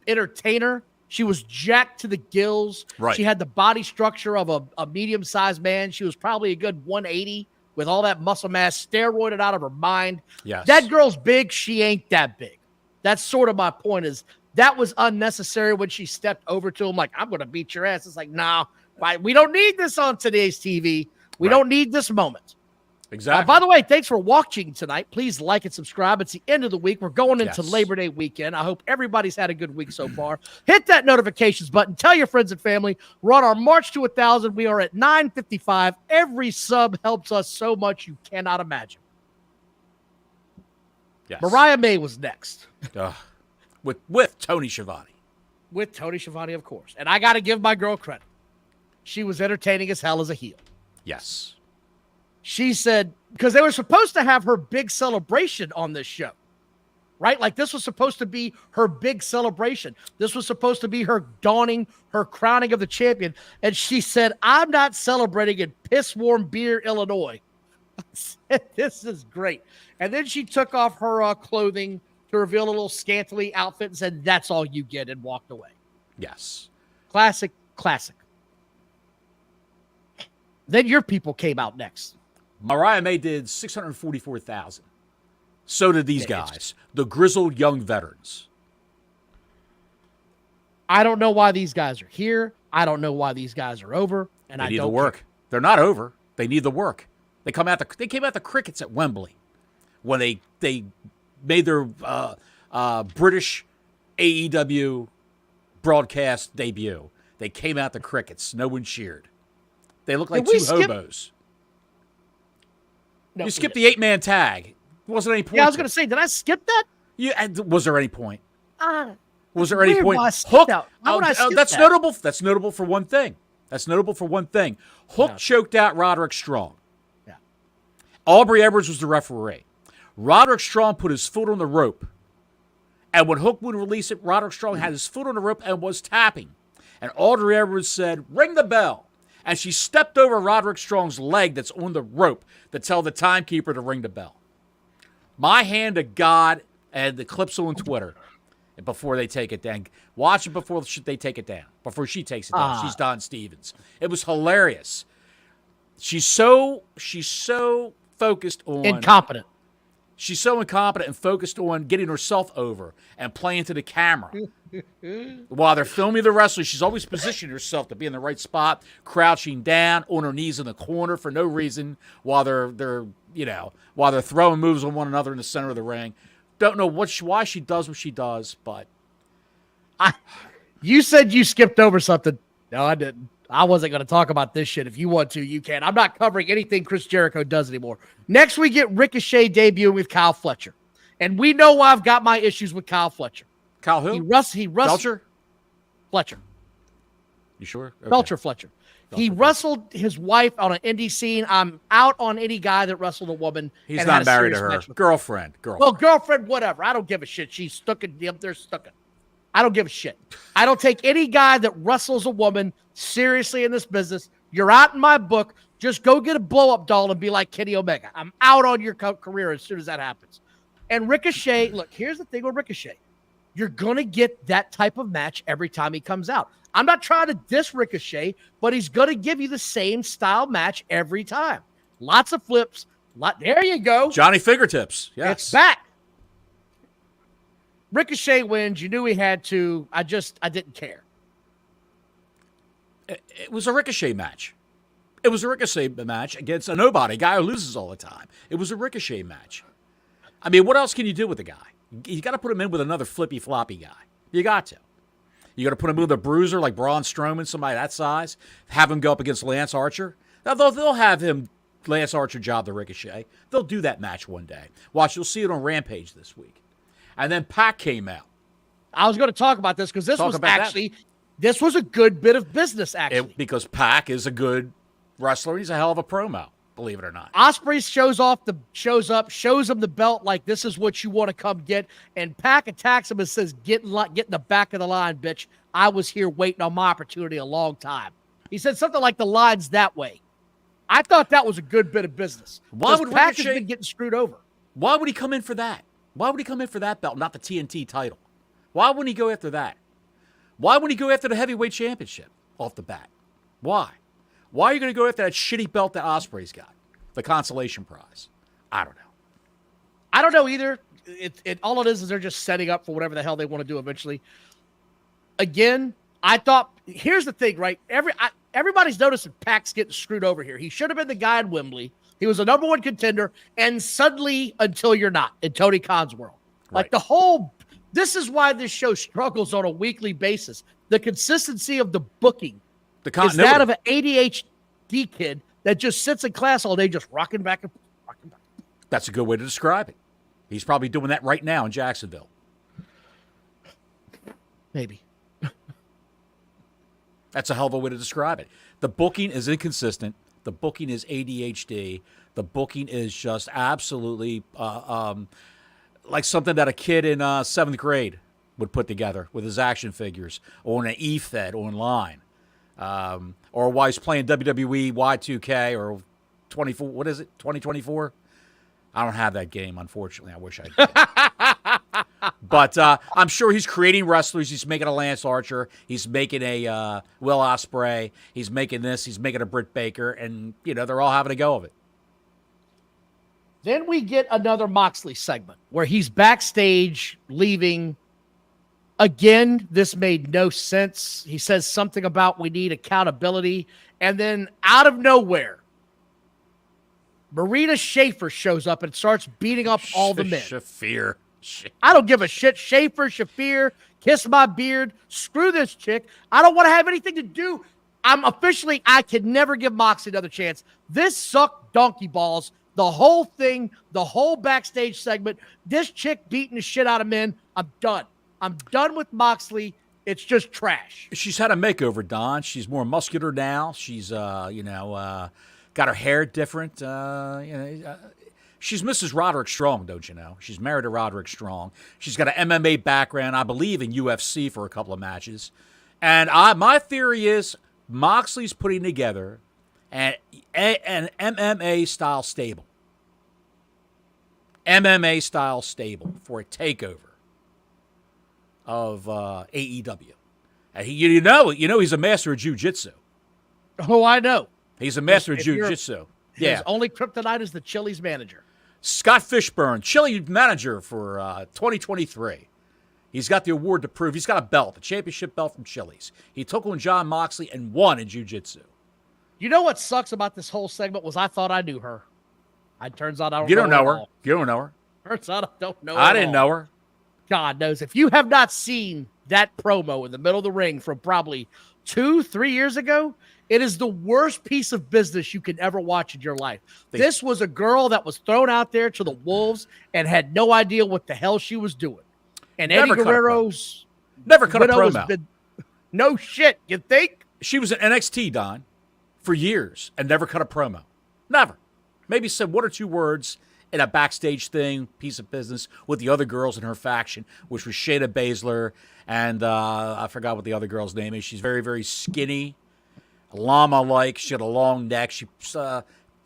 entertainer. She was jacked to the gills. Right. She had the body structure of a medium-sized man. She was probably a good 180 with all that muscle mass, steroided out of her mind. Yes. That girl's big. She ain't that big. That's sort of my point is that was unnecessary when she stepped over to him like, I'm going to beat your ass. It's like, nah, we don't need this on today's TV. We don't need this moment. Exactly. By the way, thanks for watching tonight. Please like and subscribe. It's the end of the week. We're going into Labor Day weekend. I hope everybody's had a good week so far. Hit that notifications button. Tell your friends and family. We're on our march to 1,000. We are at 955. Every sub helps us so much you cannot imagine. Yes. Mariah May was next. With Tony Schiavone. With Tony Schiavone, of course. And I got to give my girl credit. She was entertaining as hell as a heel. Yes. She said, because they were supposed to have her big celebration on this show, right? Like this was supposed to be her big celebration. This was supposed to be her donning, her crowning of the champion. And she said, I'm not celebrating in piss-warm Beer, Illinois. I said, this is great. And then she took off her clothing to reveal a little scantily outfit and said, that's all you get, and walked away. Yes. Classic. Then your people came out next. Mariah May did 644,000. So did these guys, the grizzled young veterans. I don't know why these guys are here. I don't know why these guys are over. And they need the work. Care. They're not over. They need the work. They came out the crickets at Wembley when they made their British AEW broadcast debut. They came out the crickets. No one cheered. They look like two hobos. No, you skipped the 8-man tag. Wasn't any point. Yeah, I was going to say, did I skip that? Yeah, was there any point? Was there any point? Hook. That's notable. That's notable for one thing. Hook choked out Roderick Strong. Yeah. Aubrey Edwards was the referee. Roderick Strong put his foot on the rope. And when Hook would release it, Roderick Strong had his foot on the rope and was tapping. And Aubrey Edwards said, ring the bell. And she stepped over Roderick Strong's leg that's on the rope to tell the timekeeper to ring the bell. My hand to God, and the clips on Twitter before they take it down. Watch it before they take it down. Before she takes it down. She's Don Stevens. It was hilarious. She's so focused on... Incompetent. She's so incompetent and focused on getting herself over and playing to the camera. While they're filming the wrestler, she's always positioning herself to be in the right spot, crouching down on her knees in the corner for no reason while they're throwing moves on one another in the center of the ring. Don't know why she does what she does, but you said you skipped over something. No, I didn't. I wasn't going to talk about this shit. If you want to, you can. I'm not covering anything Chris Jericho does anymore. Next, we get Ricochet debuting with Kyle Fletcher. And we know I've got my issues with Kyle Fletcher. Kyle who? He Belcher? Fletcher. You sure? Okay. Belcher Fletcher. He wrestled his wife on an indie scene. I'm out on any guy that wrestled a woman. He's not married to her. Girlfriend. Well, girlfriend, whatever. I don't give a shit. She's stuck in them. They're stuck in. I don't give a shit. I don't take any guy that wrestles a woman seriously in this business. You're out in my book. Just go get a blow-up doll and be like Kenny Omega. I'm out on your career as soon as that happens. And Ricochet, look, here's the thing with Ricochet. You're going to get that type of match every time he comes out. I'm not trying to diss Ricochet, but he's going to give you the same style match every time. Lots of flips. There you go. Johnny Fingertips. Yes. It's back. Ricochet wins. You knew he had to. I didn't care. It was a Ricochet match. It was a Ricochet match against a nobody, a guy who loses all the time. It was a Ricochet match. I mean, what else can you do with the guy? You got to put him in with another flippy floppy guy. You got to. You got to put him with a bruiser like Braun Strowman, somebody that size. Have him go up against Lance Archer. Now, they'll have him, Lance Archer, job the Ricochet. They'll do that match one day. Watch, you'll see it on Rampage this week. And then Pac came out. I was going to talk about this because this was a good bit of business, actually. Because Pac is a good wrestler. He's a hell of a promo, believe it or not. Ospreay shows up, shows him the belt like this is what you want to come get. And Pac attacks him and says, get in the back of the line, bitch. I was here waiting on my opportunity a long time. He said something like the line's that way. I thought that was a good bit of business. Why would Pac has been getting screwed over? Why would he come in for that? Why would he come in for that belt, not the TNT title? Why wouldn't he go after that? Why wouldn't he go after the heavyweight championship off the bat? Why? Why are you going to go after that shitty belt that Ospreay's got? The consolation prize. I don't know. I don't know either. All it is they're just setting up for whatever the hell they want to do eventually. Again, I thought, here's the thing, right? Everybody's noticing Pac's getting screwed over here. He should have been the guy in Wembley. He was a number one contender, and suddenly, until you're not, in Tony Khan's world. Like this is why this show struggles on a weekly basis. The consistency of the booking is that of an ADHD kid that just sits in class all day just rocking back and rocking back. That's a good way to describe it. He's probably doing that right now in Jacksonville. Maybe. That's a hell of a way to describe it. The booking is inconsistent. The booking is ADHD. The booking is just absolutely like something that a kid in 7th grade would put together with his action figures or on an E-Fed online. Or while he's playing WWE Y2K or 24, what is it, 2024? I don't have that game, unfortunately. I wish I did. But I'm sure he's creating wrestlers. He's making a Lance Archer. He's making a Will Ospreay. He's making this. He's making a Britt Baker. And, they're all having a go of it. Then we get another Moxley segment where he's backstage leaving. Again, this made no sense. He says something about we need accountability. And then out of nowhere, Marina Shafir shows up and starts beating up all the men. Shafir. I don't give a shit. Shafir, kiss my beard. Screw this chick. I don't want to have anything to do. I can never give Moxley another chance. This sucked donkey balls. The whole thing, the whole backstage segment, this chick beating the shit out of men. I'm done. I'm done with Moxley. It's just trash. She's had a makeover, Don. She's more muscular now. She's, got her hair different. She's Mrs. Roderick Strong, don't you know? She's married to Roderick Strong. She's got an MMA background, I believe, in UFC for a couple of matches. And my theory is Moxley's putting together an MMA-style stable. MMA-style stable for a takeover of AEW. And you know he's a master of jiu-jitsu. Oh, I know. He's a master of jiu-jitsu. His only kryptonite is the Chili's manager. Scott Fishburne, Chili manager for 2023. He's got the award to prove. He's got a belt, a championship belt from Chili's. He took on Jon Moxley and won in jiu-jitsu. You know what sucks about this whole segment was I thought I knew her. It turns out I don't know her. You don't know her. You don't know her. Turns out I don't know her. I didn't know her. God knows. If you have not seen that promo in the middle of the ring from probably 2-3 years ago, it is the worst piece of business you can ever watch in your life. This was a girl that was thrown out there to the wolves and had no idea what the hell she was doing. And Eddie Guerrero's never cut a promo. No shit, you think? She was in NXT, Don. for years and never cut a promo. Never. Maybe said one or two words in a backstage thing, piece of business, with the other girls in her faction, which was Shayna Baszler and I forgot what the other girl's name is. She's very, very skinny, llama-like. She had a long neck. She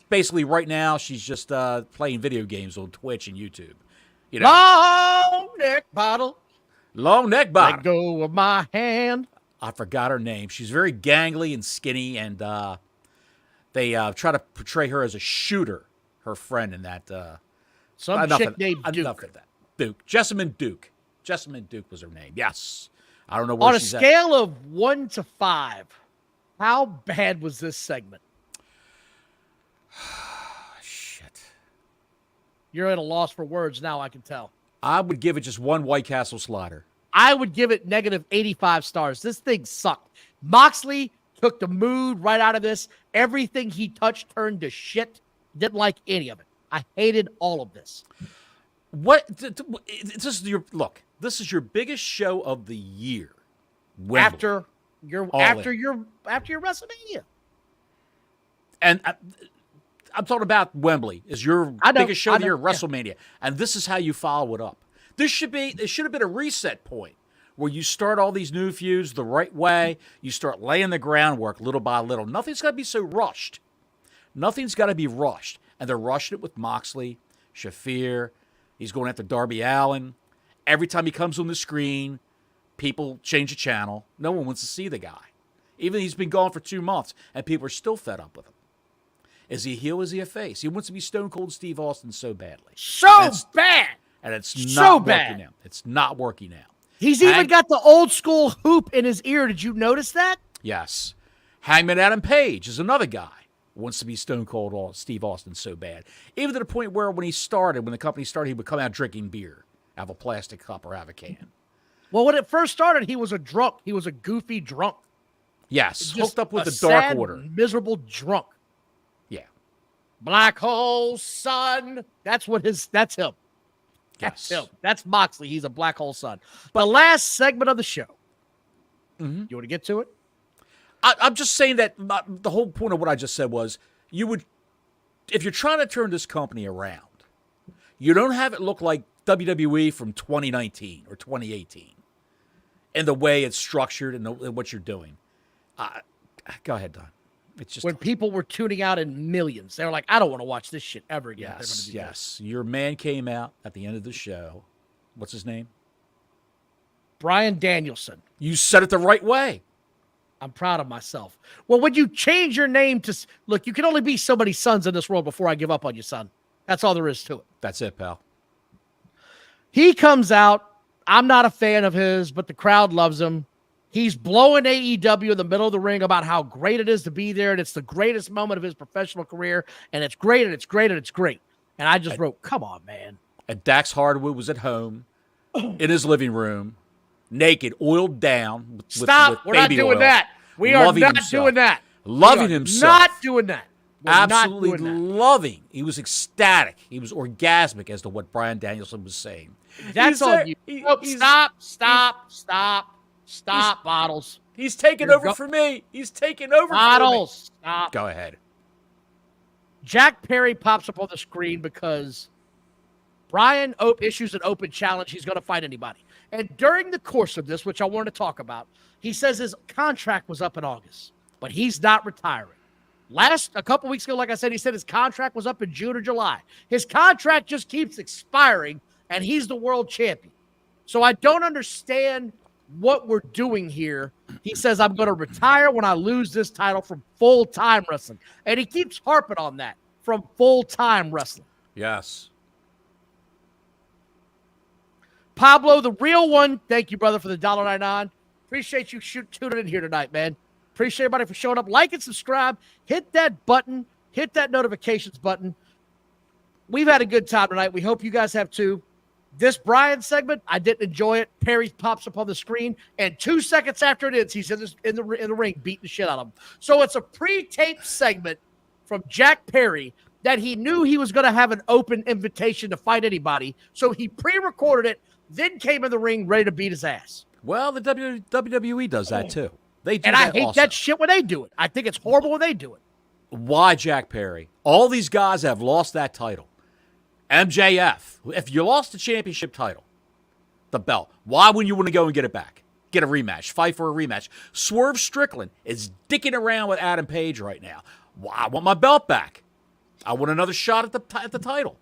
basically right now she's just playing video games on Twitch and YouTube. You know, Long neck bottle. long neck bottom. Let go of my hand. I forgot her name. She's very gangly and skinny, and they try to portray her as a shooter. Her friend in that. Some chick named Duke. Enough of that. Duke. Jessamine Duke. Jessamine Duke was her name. Yes. I don't know where On a she's scale of 1 to 5, how bad was this segment? Shit. You're at a loss for words now, I can tell. I would give it just one White Castle slider. I would give it negative 85 stars. This thing sucked. Moxley took the mood right out of this. Everything he touched turned to shit. Didn't like any of it. I hated all of this. What? This is your look. This is your biggest show of the year. Wembley. After your WrestleMania. And I'm talking about Wembley is your biggest show of the year, WrestleMania. Yeah. And this is how you follow it up. It should have been a reset point where you start all these new feuds the right way. You start laying the groundwork little by little. Nothing's got to be so rushed. Nothing's got to be rushed. And they're rushing it with Moxley, Shafir. He's going after Darby Allin. Every time he comes on the screen, people change the channel. No one wants to see the guy. Even he's been gone for 2 months, and people are still fed up with him. Is he a heel? Is he a face? He wants to be Stone Cold Steve Austin so badly. Bad. And it's so not bad. working now. It's not working now. He's even got the old school hoop in his ear. Did you notice that? Yes. Hangman Adam Page is another guy who wants to be Stone Cold Steve Austin so bad. Even to the point where when the company started, he would come out drinking beer out of a plastic cup or out of a can. Well, when it first started, he was a drunk. He was a goofy drunk. Yes. Just hooked up with the sad, Dark Order. Miserable drunk. Yeah. Black hole sun. That's him. Yes. That's him. That's Moxley. He's a black hole sun. But last segment of the show. Mm-hmm. You want to get to it? I'm just saying that the whole point of what I just said was if you're trying to turn this company around, you don't have it look like WWE from 2019 or 2018 in the way it's structured and what you're doing. Go ahead, Don. It's just when people were tuning out in millions, they were like, I don't want to watch this shit ever again. Yes. Your man came out at the end of the show. What's his name? Bryan Danielson. You said it the right way. I'm proud of myself. Well, when you change your name to... Look, you can only be so many sons in this world before I give up on you, son. That's all there is to it. That's it, pal. He comes out. I'm not a fan of his, but the crowd loves him. He's blowing AEW in the middle of the ring about how great it is to be there, and it's the greatest moment of his professional career, and it's great, and it's great, and it's great. And I just wrote, come on, man. And Dax Hardwood was at home in his living room, naked, oiled down. Stop. We're not doing that. We are not doing that. Loving himself. Not doing that. Absolutely loving. He was ecstatic. He was orgasmic as to what Bryan Danielson was saying. That's on you. Stop, Bottles. He's taking over for me. He's taking over Bottles, for me. Stop. Go ahead. Jack Perry pops up on the screen because Bryan issues an open challenge. He's going to fight anybody. And during the course of this, which I want to talk about, he says his contract was up in August, but he's not retiring. A couple weeks ago, like I said, he said his contract was up in June or July. His contract just keeps expiring, and he's the world champion. So I don't understand what we're doing here. He says, I'm going to retire when I lose this title from full-time wrestling. And he keeps harping on that, from full-time wrestling. Yes. Pablo, the real one, thank you, brother, for the $1.99. Appreciate you tuning in here tonight, man. Appreciate everybody for showing up. Like and subscribe. Hit that button. Hit that notifications button. We've had a good time tonight. We hope you guys have too. This Bryan segment, I didn't enjoy it. Perry pops up on the screen, and 2 seconds after it ends, he's in the ring beating the shit out of him. So it's a pre-taped segment from Jack Perry that he knew he was going to have an open invitation to fight anybody. So he pre-recorded it, then came in the ring ready to beat his ass. Well, the WWE does that too. They do and that I hate also. that shit when they do it. I think it's horrible when they do it. Why Jack Perry? All these guys have lost that title. MJF, if you lost the championship title, the belt, why wouldn't you want to go and get it back? Get a rematch, fight for a rematch. Swerve Strickland is dicking around with Adam Page right now. Well, I want my belt back. I want another shot at the title.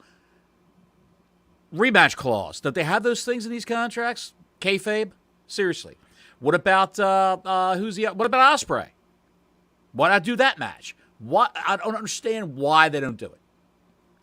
Rematch clause. Don't they have those things in these contracts? Kayfabe? Seriously. What about what about Ospreay? Why not do that match? I don't understand why they don't do it.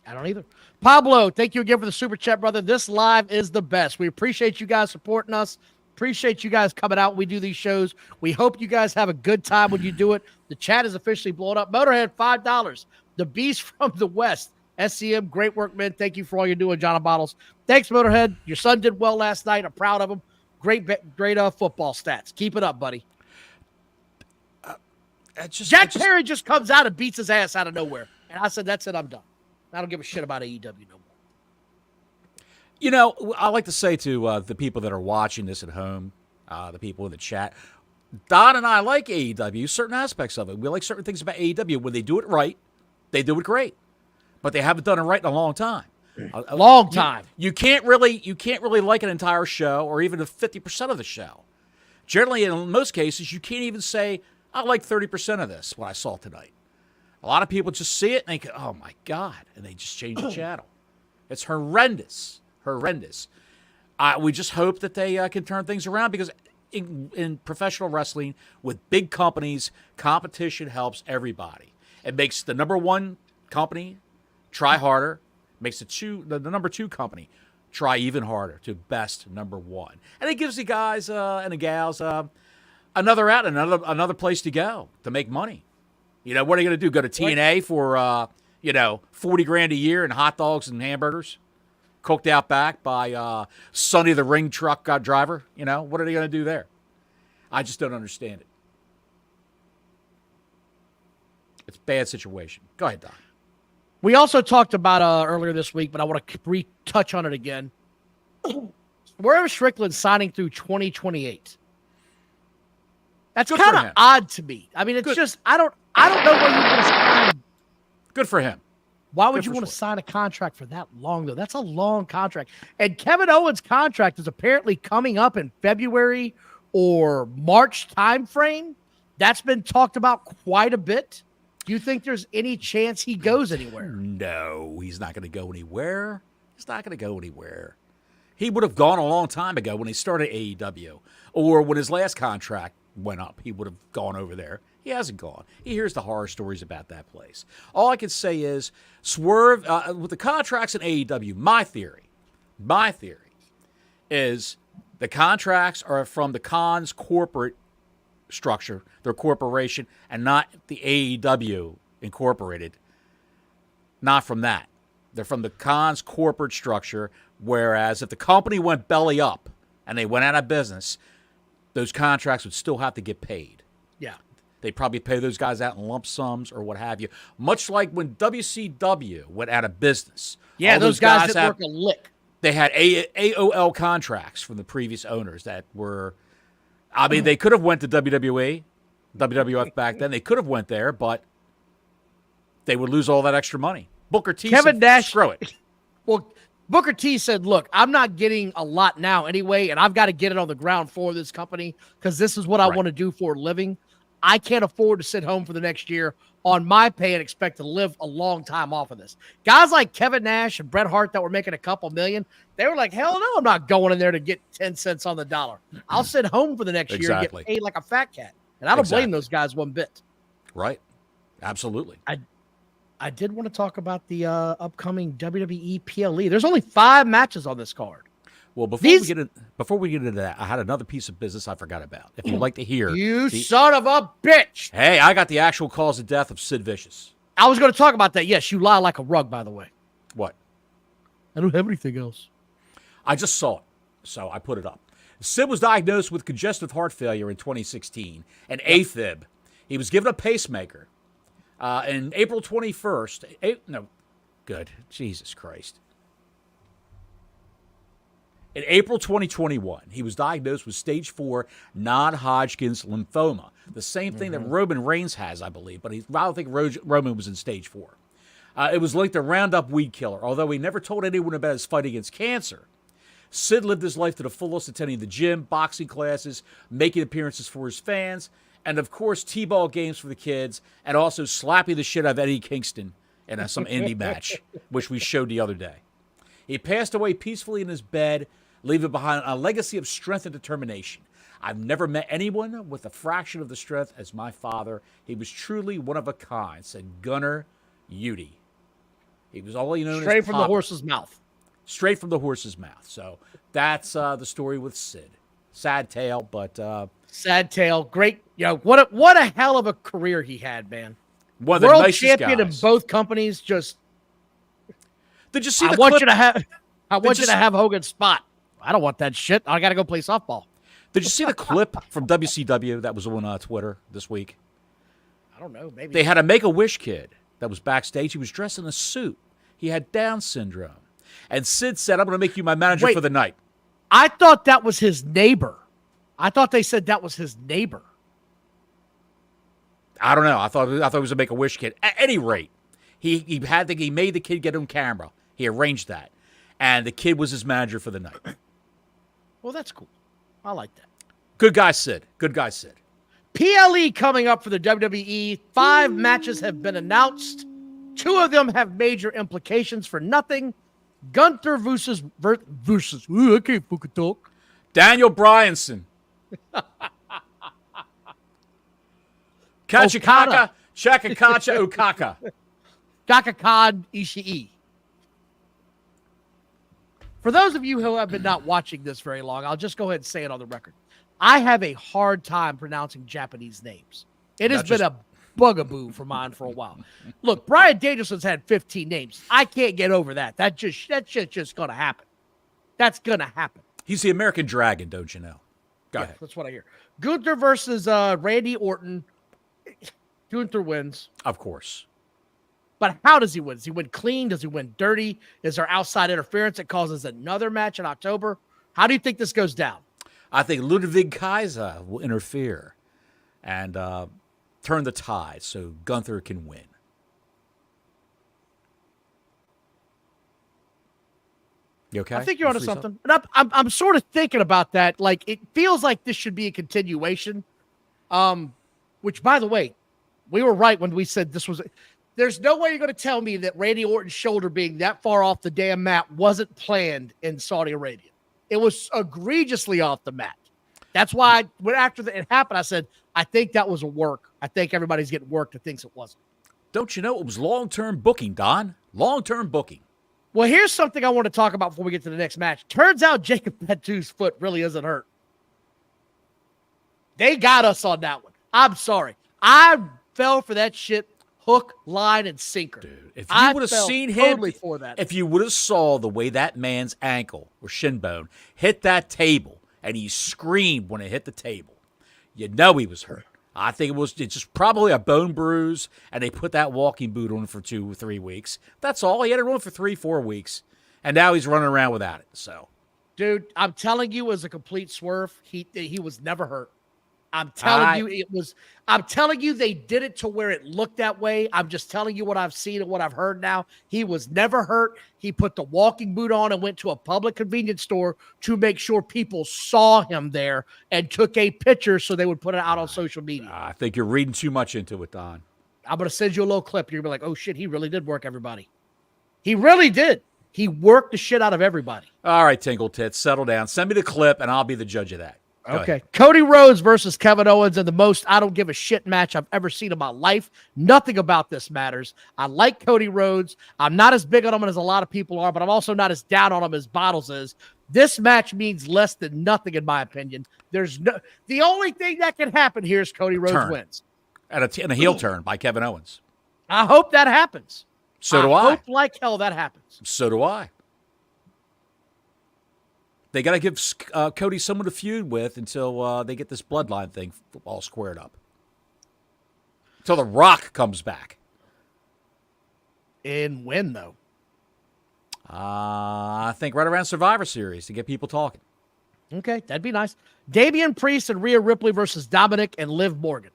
I don't either. Pablo, thank you again for the super chat, brother. This live is the best. We appreciate you guys supporting us. Appreciate you guys coming out. We do these shows. We hope you guys have a good time when you do it. The chat is officially blown up. Motorhead, $5. The Beast from the West. SCM, great work, man. Thank you for all you're doing, John Bottles. Thanks, Motorhead. Your son did well last night. I'm proud of him. Great football stats. Keep it up, buddy. Jack Perry just comes out and beats his ass out of nowhere. And I said, that's it. I'm done. I don't give a shit about AEW no more. You know, I like to say to the people that are watching this at home, the people in the chat, Don and I like AEW, certain aspects of it. We like certain things about AEW. When they do it right, they do it great. But they haven't done it right in a long time. A long time. You can't really like an entire show or even 50% of the show. Generally, in most cases, you can't even say, I like 30% of this, what I saw tonight. A lot of people just see it and think, oh, my God, and they just change the channel. It's horrendous. Horrendous. We just hope that they can turn things around because in professional wrestling, with big companies, competition helps everybody. It makes the number one company try harder, makes the number two company try even harder to best number one. And it gives the guys and the gals another out, another place to go to make money. You know, what are you going to do? Go to TNA for, $40,000 a year and hot dogs and hamburgers cooked out back by Sonny the Ring truck driver? You know, what are they going to do there? I just don't understand it. It's a bad situation. Go ahead, Don. We also talked about earlier this week, but I want to retouch on it again. Swerve Strickland signing through 2028. That's kind of odd to me. I mean, it's just I don't know where you want to sign. Good for him. Why would you want to sign a contract for that long, though? That's a long contract. And Kevin Owens' contract is apparently coming up in February or March timeframe. That's been talked about quite a bit. Do you think there's any chance he goes anywhere? No, he's not going to go anywhere. He's not going to go anywhere. He would have gone a long time ago when he started AEW or when his last contract went up. He would have gone over there. He hasn't gone. He hears the horror stories about that place. All I can say is Swerve, with the contracts in AEW, my theory is the contracts are from the Khan's corporate structure, their corporation, and not the AEW Incorporated. Not from that. They're from the Khan's corporate structure, whereas if the company went belly up and they went out of business, those contracts would still have to get paid. Yeah. They probably pay those guys out in lump sums or what have you. Much like when WCW went out of business. Yeah, those guys didn't work a lick. They had AOL contracts from the previous owners that were, I mean, they could have went to WWE, WWF back then. They could have went there, but they would lose all that extra money. Booker T Kevin said, Nash, screw it. Well, Booker T said, look, I'm not getting a lot now anyway, and I've got to get it on the ground for this company because this is what I want to do for a living. I can't afford to sit home for the next year on my pay and expect to live a long time off of this. Guys like Kevin Nash and Bret Hart that were making a couple million, they were like, hell no, I'm not going in there to get 10 cents on the dollar. I'll sit home for the next year and get paid like a fat cat. And I don't blame those guys one bit. Right. Absolutely. I did want to talk about the upcoming WWE PLE. There's only 5 matches on this card. Well, before we get into that, I had another piece of business I forgot about. If you'd like to hear. You son of a bitch. Hey, I got the actual cause of death of Sid Vicious. I was going to talk about that. Yes, you lie like a rug, by the way. What? I don't have anything else. I just saw it, so I put it up. Sid was diagnosed with congestive heart failure in 2016 and AFib. He was given a pacemaker. In April 21st, Jesus Christ. In April 2021, he was diagnosed with stage 4 non-Hodgkin's lymphoma, the same thing that Roman Reigns has, I believe, but I don't think Roman was in stage 4. It was linked to roundup weed killer, although he never told anyone about his fight against cancer. Sid lived his life to the fullest, attending the gym, boxing classes, making appearances for his fans, and of course T-ball games for the kids, and also slapping the shit out of Eddie Kingston in some indie match, which we showed the other day. He passed away peacefully in his bed, leaving behind a legacy of strength and determination. I've never met anyone with a fraction of the strength as my father. He was truly one of a kind, said Gunnar Udy. He was all known as Straight from the horse's mouth. Straight from the horse's mouth. So that's the story with Sid. Sad tale, but sad tale. Great. What a hell of a career he had, man. One of the World nicest champion guys. in both companies. Just did you see I want you to have Hogan's spot. I don't want that shit. I got to go play softball. Did you see the clip from WCW that was on Twitter this week? I don't know. Maybe they had a Make-A-Wish kid that was backstage. He was dressed in a suit. He had Down syndrome. And Sid said, I'm going to make you my manager for the night. I thought that was his neighbor. I thought they said that was his neighbor. I don't know. I thought it was a Make-A-Wish kid. At any rate, he made the kid get on camera. He arranged that. And the kid was his manager for the night. Well, that's cool. I like that. Good guy, Sid. Good guy, Sid. PLE coming up for the WWE. 5 matches have been announced. 2 of them have major implications for nothing. Gunther versus I can't fucking talk. Daniel Bryanson. Kachikaka, Chakakacha Okaka. Shaka Ishii. For those of you who have been not watching this very long, I'll just go ahead and say it on the record. I have a hard time pronouncing Japanese names. It has been a bugaboo for mine for a while. Look, Bryan Danielson's had 15 names. I can't get over that. That's just going to happen. That's going to happen. He's the American Dragon, don't you know? Go ahead. That's what I hear. Gunther versus Randy Orton. Gunther wins. Of course. But how does he win? Does he win clean? Does he win dirty? Is there outside interference that causes another match in October? How do you think this goes down? I think Ludwig Kaiser will interfere and turn the tide so Gunther can win. You okay? I think you're onto something. And I'm sort of thinking about that. Like, it feels like this should be a continuation. Which, by the way, we were right when we said this was. There's no way you're going to tell me that Randy Orton's shoulder being that far off the damn mat wasn't planned in Saudi Arabia. It was egregiously off the mat. That's why after it happened, I said, I think that was a work. I think everybody's getting worked that thinks it wasn't. Don't you know it was long-term booking, Don? Long-term booking. Well, here's something I want to talk about before we get to the next match. Turns out Jacob Fatu's foot really isn't hurt. They got us on that one. I'm sorry. I fell for that shit hook, line, and sinker. Dude, if you would have seen him, totally for that. If you would have saw the way that man's ankle or shin bone hit that table, and he screamed when it hit the table, you know he was hurt. I think it's just probably a bone bruise, and they put that walking boot on for 2 or 3 weeks. That's all. He had it on for 3-4 weeks, and now he's running around without it. So, dude, I'm telling you, as a complete swerve, he was never hurt. I'm telling you, I'm telling you, they did it to where it looked that way. I'm just telling you what I've seen and what I've heard now. He was never hurt. He put the walking boot on and went to a public convenience store to make sure people saw him there and took a picture so they would put it out on social media. I think you're reading too much into it, Don. I'm going to send you a little clip. You're going to be like, oh, shit, he really did work everybody. He really did. He worked the shit out of everybody. All right, Tinkle Tits, settle down. Send me the clip, and I'll be the judge of that. Okay. Cody Rhodes versus Kevin Owens in the most I don't give a shit match I've ever seen in my life. Nothing about this matters. I like Cody Rhodes. I'm not as big on him as a lot of people are, but I'm also not as down on him as Bottles is. This match means less than nothing in my opinion. The only thing that can happen here is Cody Rhodes wins. And a heel turn by Kevin Owens. I hope that happens. So do I. Hope like hell that happens. So do I. They got to give Cody someone to feud with until they get this bloodline thing all squared up. Until The Rock comes back. And when, though? I think right around Survivor Series to get people talking. Okay, that'd be nice. Damian Priest and Rhea Ripley versus Dominic and Liv Morgan.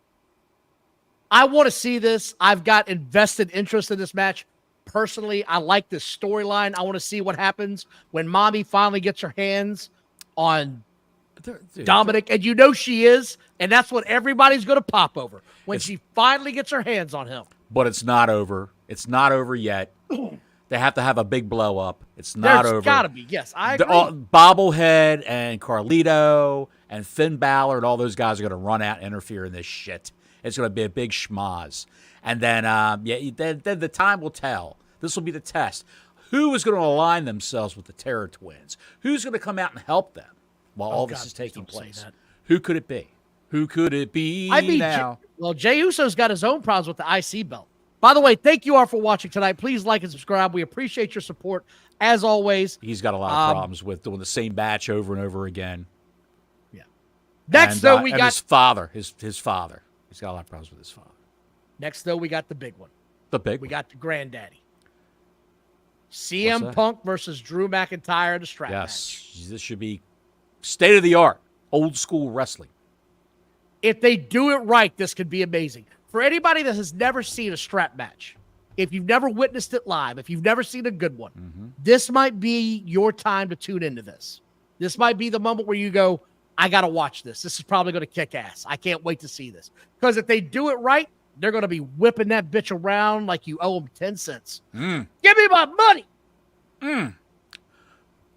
I want to see this. I've got invested interest in this match. Personally, I like this storyline. I want to see what happens when Mommy finally gets her hands on Dominic. And you know she is, and that's what everybody's going to pop over when she finally gets her hands on him. But it's not over. It's not over yet. They have to have a big blow up. It's not over. There's got to be. Yes, I agree. Bobblehead and Carlito and Finn Balor and all those guys are going to run out and interfere in this shit. It's going to be a big schmoz. And then, then the time will tell. This will be the test. Who is going to align themselves with the Terror Twins? Who's going to come out and help them while all this is taking place? Who could it be? Who could it be now? Jey Uso's got his own problems with the IC belt. By the way, thank you all for watching tonight. Please like and subscribe. We appreciate your support, as always. He's got a lot of problems with doing the same batch over and over again. Yeah. Next, though, we got his father. His father. He's got a lot of problems with his father. Next, though, we got the big one. We got the granddaddy. CM Punk versus Drew McIntyre in the strap match. Yes, this should be state-of-the-art, old-school wrestling. If they do it right, this could be amazing. For anybody that has never seen a strap match, if you've never witnessed it live, if you've never seen a good one, this might be your time to tune into this. This might be the moment where you go, I got to watch this. This is probably going to kick ass. I can't wait to see this. Because if they do it right, they're going to be whipping that bitch around like you owe them 10 cents. Give me my money.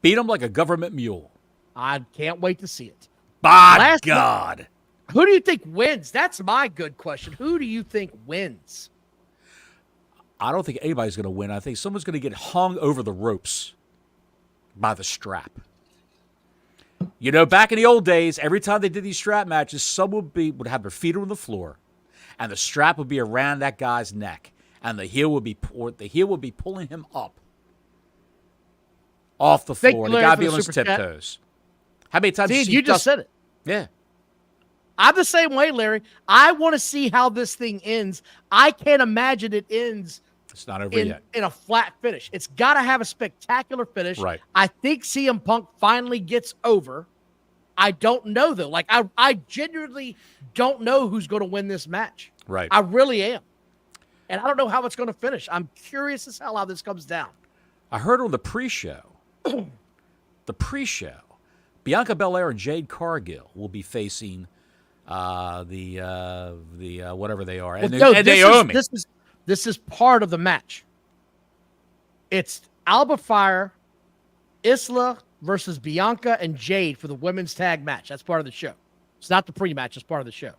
Beat them like a government mule. I can't wait to see it. By God. Who do you think wins? That's my good question. Who do you think wins? I don't think anybody's going to win. I think someone's going to get hung over the ropes by the strap. You know, back in the old days, every time they did these strap matches, someone would have their feet on the floor, and the strap would be around that guy's neck, and the heel would be pulling him up off the floor. The guy would be on his tiptoes. How many times you just said it? Yeah. I'm the same way, Larry. I want to see how this thing ends. I can't imagine it ends. It's not over yet. In a flat finish. It's got to have a spectacular finish. Right. I think CM Punk finally gets over. I don't know, though. Like, I genuinely don't know who's going to win this match. Right. I really am. And I don't know how it's going to finish. I'm curious as hell how this comes down. I heard on the pre-show, Bianca Belair and Jade Cargill will be facing the whatever they are. And Naomi. This is part of the match. It's Alba Fire, Isla versus Bianca and Jade for the women's tag match. That's part of the show. It's not the pre-match. It's part of the show.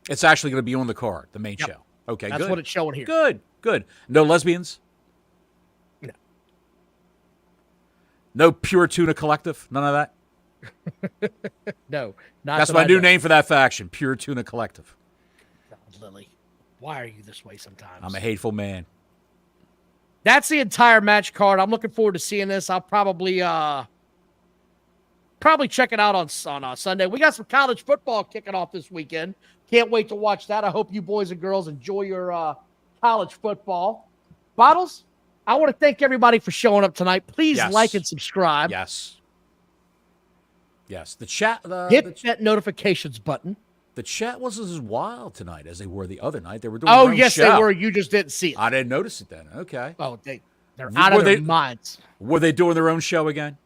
It's actually going to be on the card, the main show. Okay, That's what it's showing here. Good. No lesbians? No. No Pure Tuna Collective? None of that? No. That's my new name for that faction, Pure Tuna Collective. God, Lily, why are you this way sometimes? I'm a hateful man. That's the entire match card. I'm looking forward to seeing this. I'll probably check it out on Sunday. We got some college football kicking off this weekend. Can't wait to watch that. I hope you boys and girls enjoy your college football. Bottles, I want to thank everybody for showing up tonight. Please like and subscribe. Yes. The chat. Hit that notifications button. The chat wasn't as wild tonight as they were the other night. They were doing their own show. They were. You just didn't see it. I didn't notice it then. Okay. Oh, they're out of their minds. Were they doing their own show again?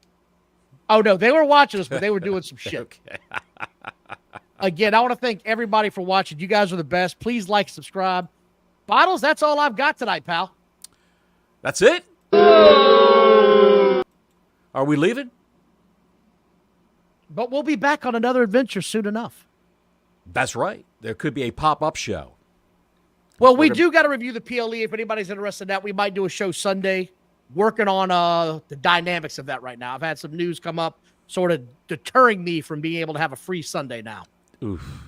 Oh, no. They were watching us, but they were doing some shit. Okay. Again, I want to thank everybody for watching. You guys are the best. Please like, subscribe. Bottles, that's all I've got tonight, pal. That's it? Are we leaving? But we'll be back on another adventure soon enough. That's right. There could be a pop-up show. Well, we do got to review the PLE. If anybody's interested in that, we might do a show Sunday. Working on the dynamics of that right now. I've had some news come up sort of deterring me from being able to have a free Sunday now. Oof.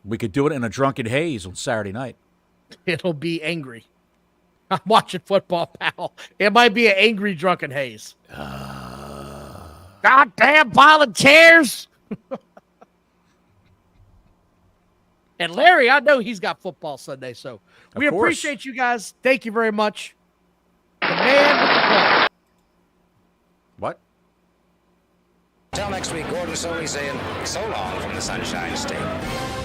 We could do it in a drunken haze on Saturday night. It'll be angry. I'm watching football, pal. It might be an angry drunken haze. Goddamn volunteers! And Larry, I know he's got football Sunday, so we appreciate you guys. Thank you very much. The man with the Till next week, Gordon Soley saying so long from the Sunshine State.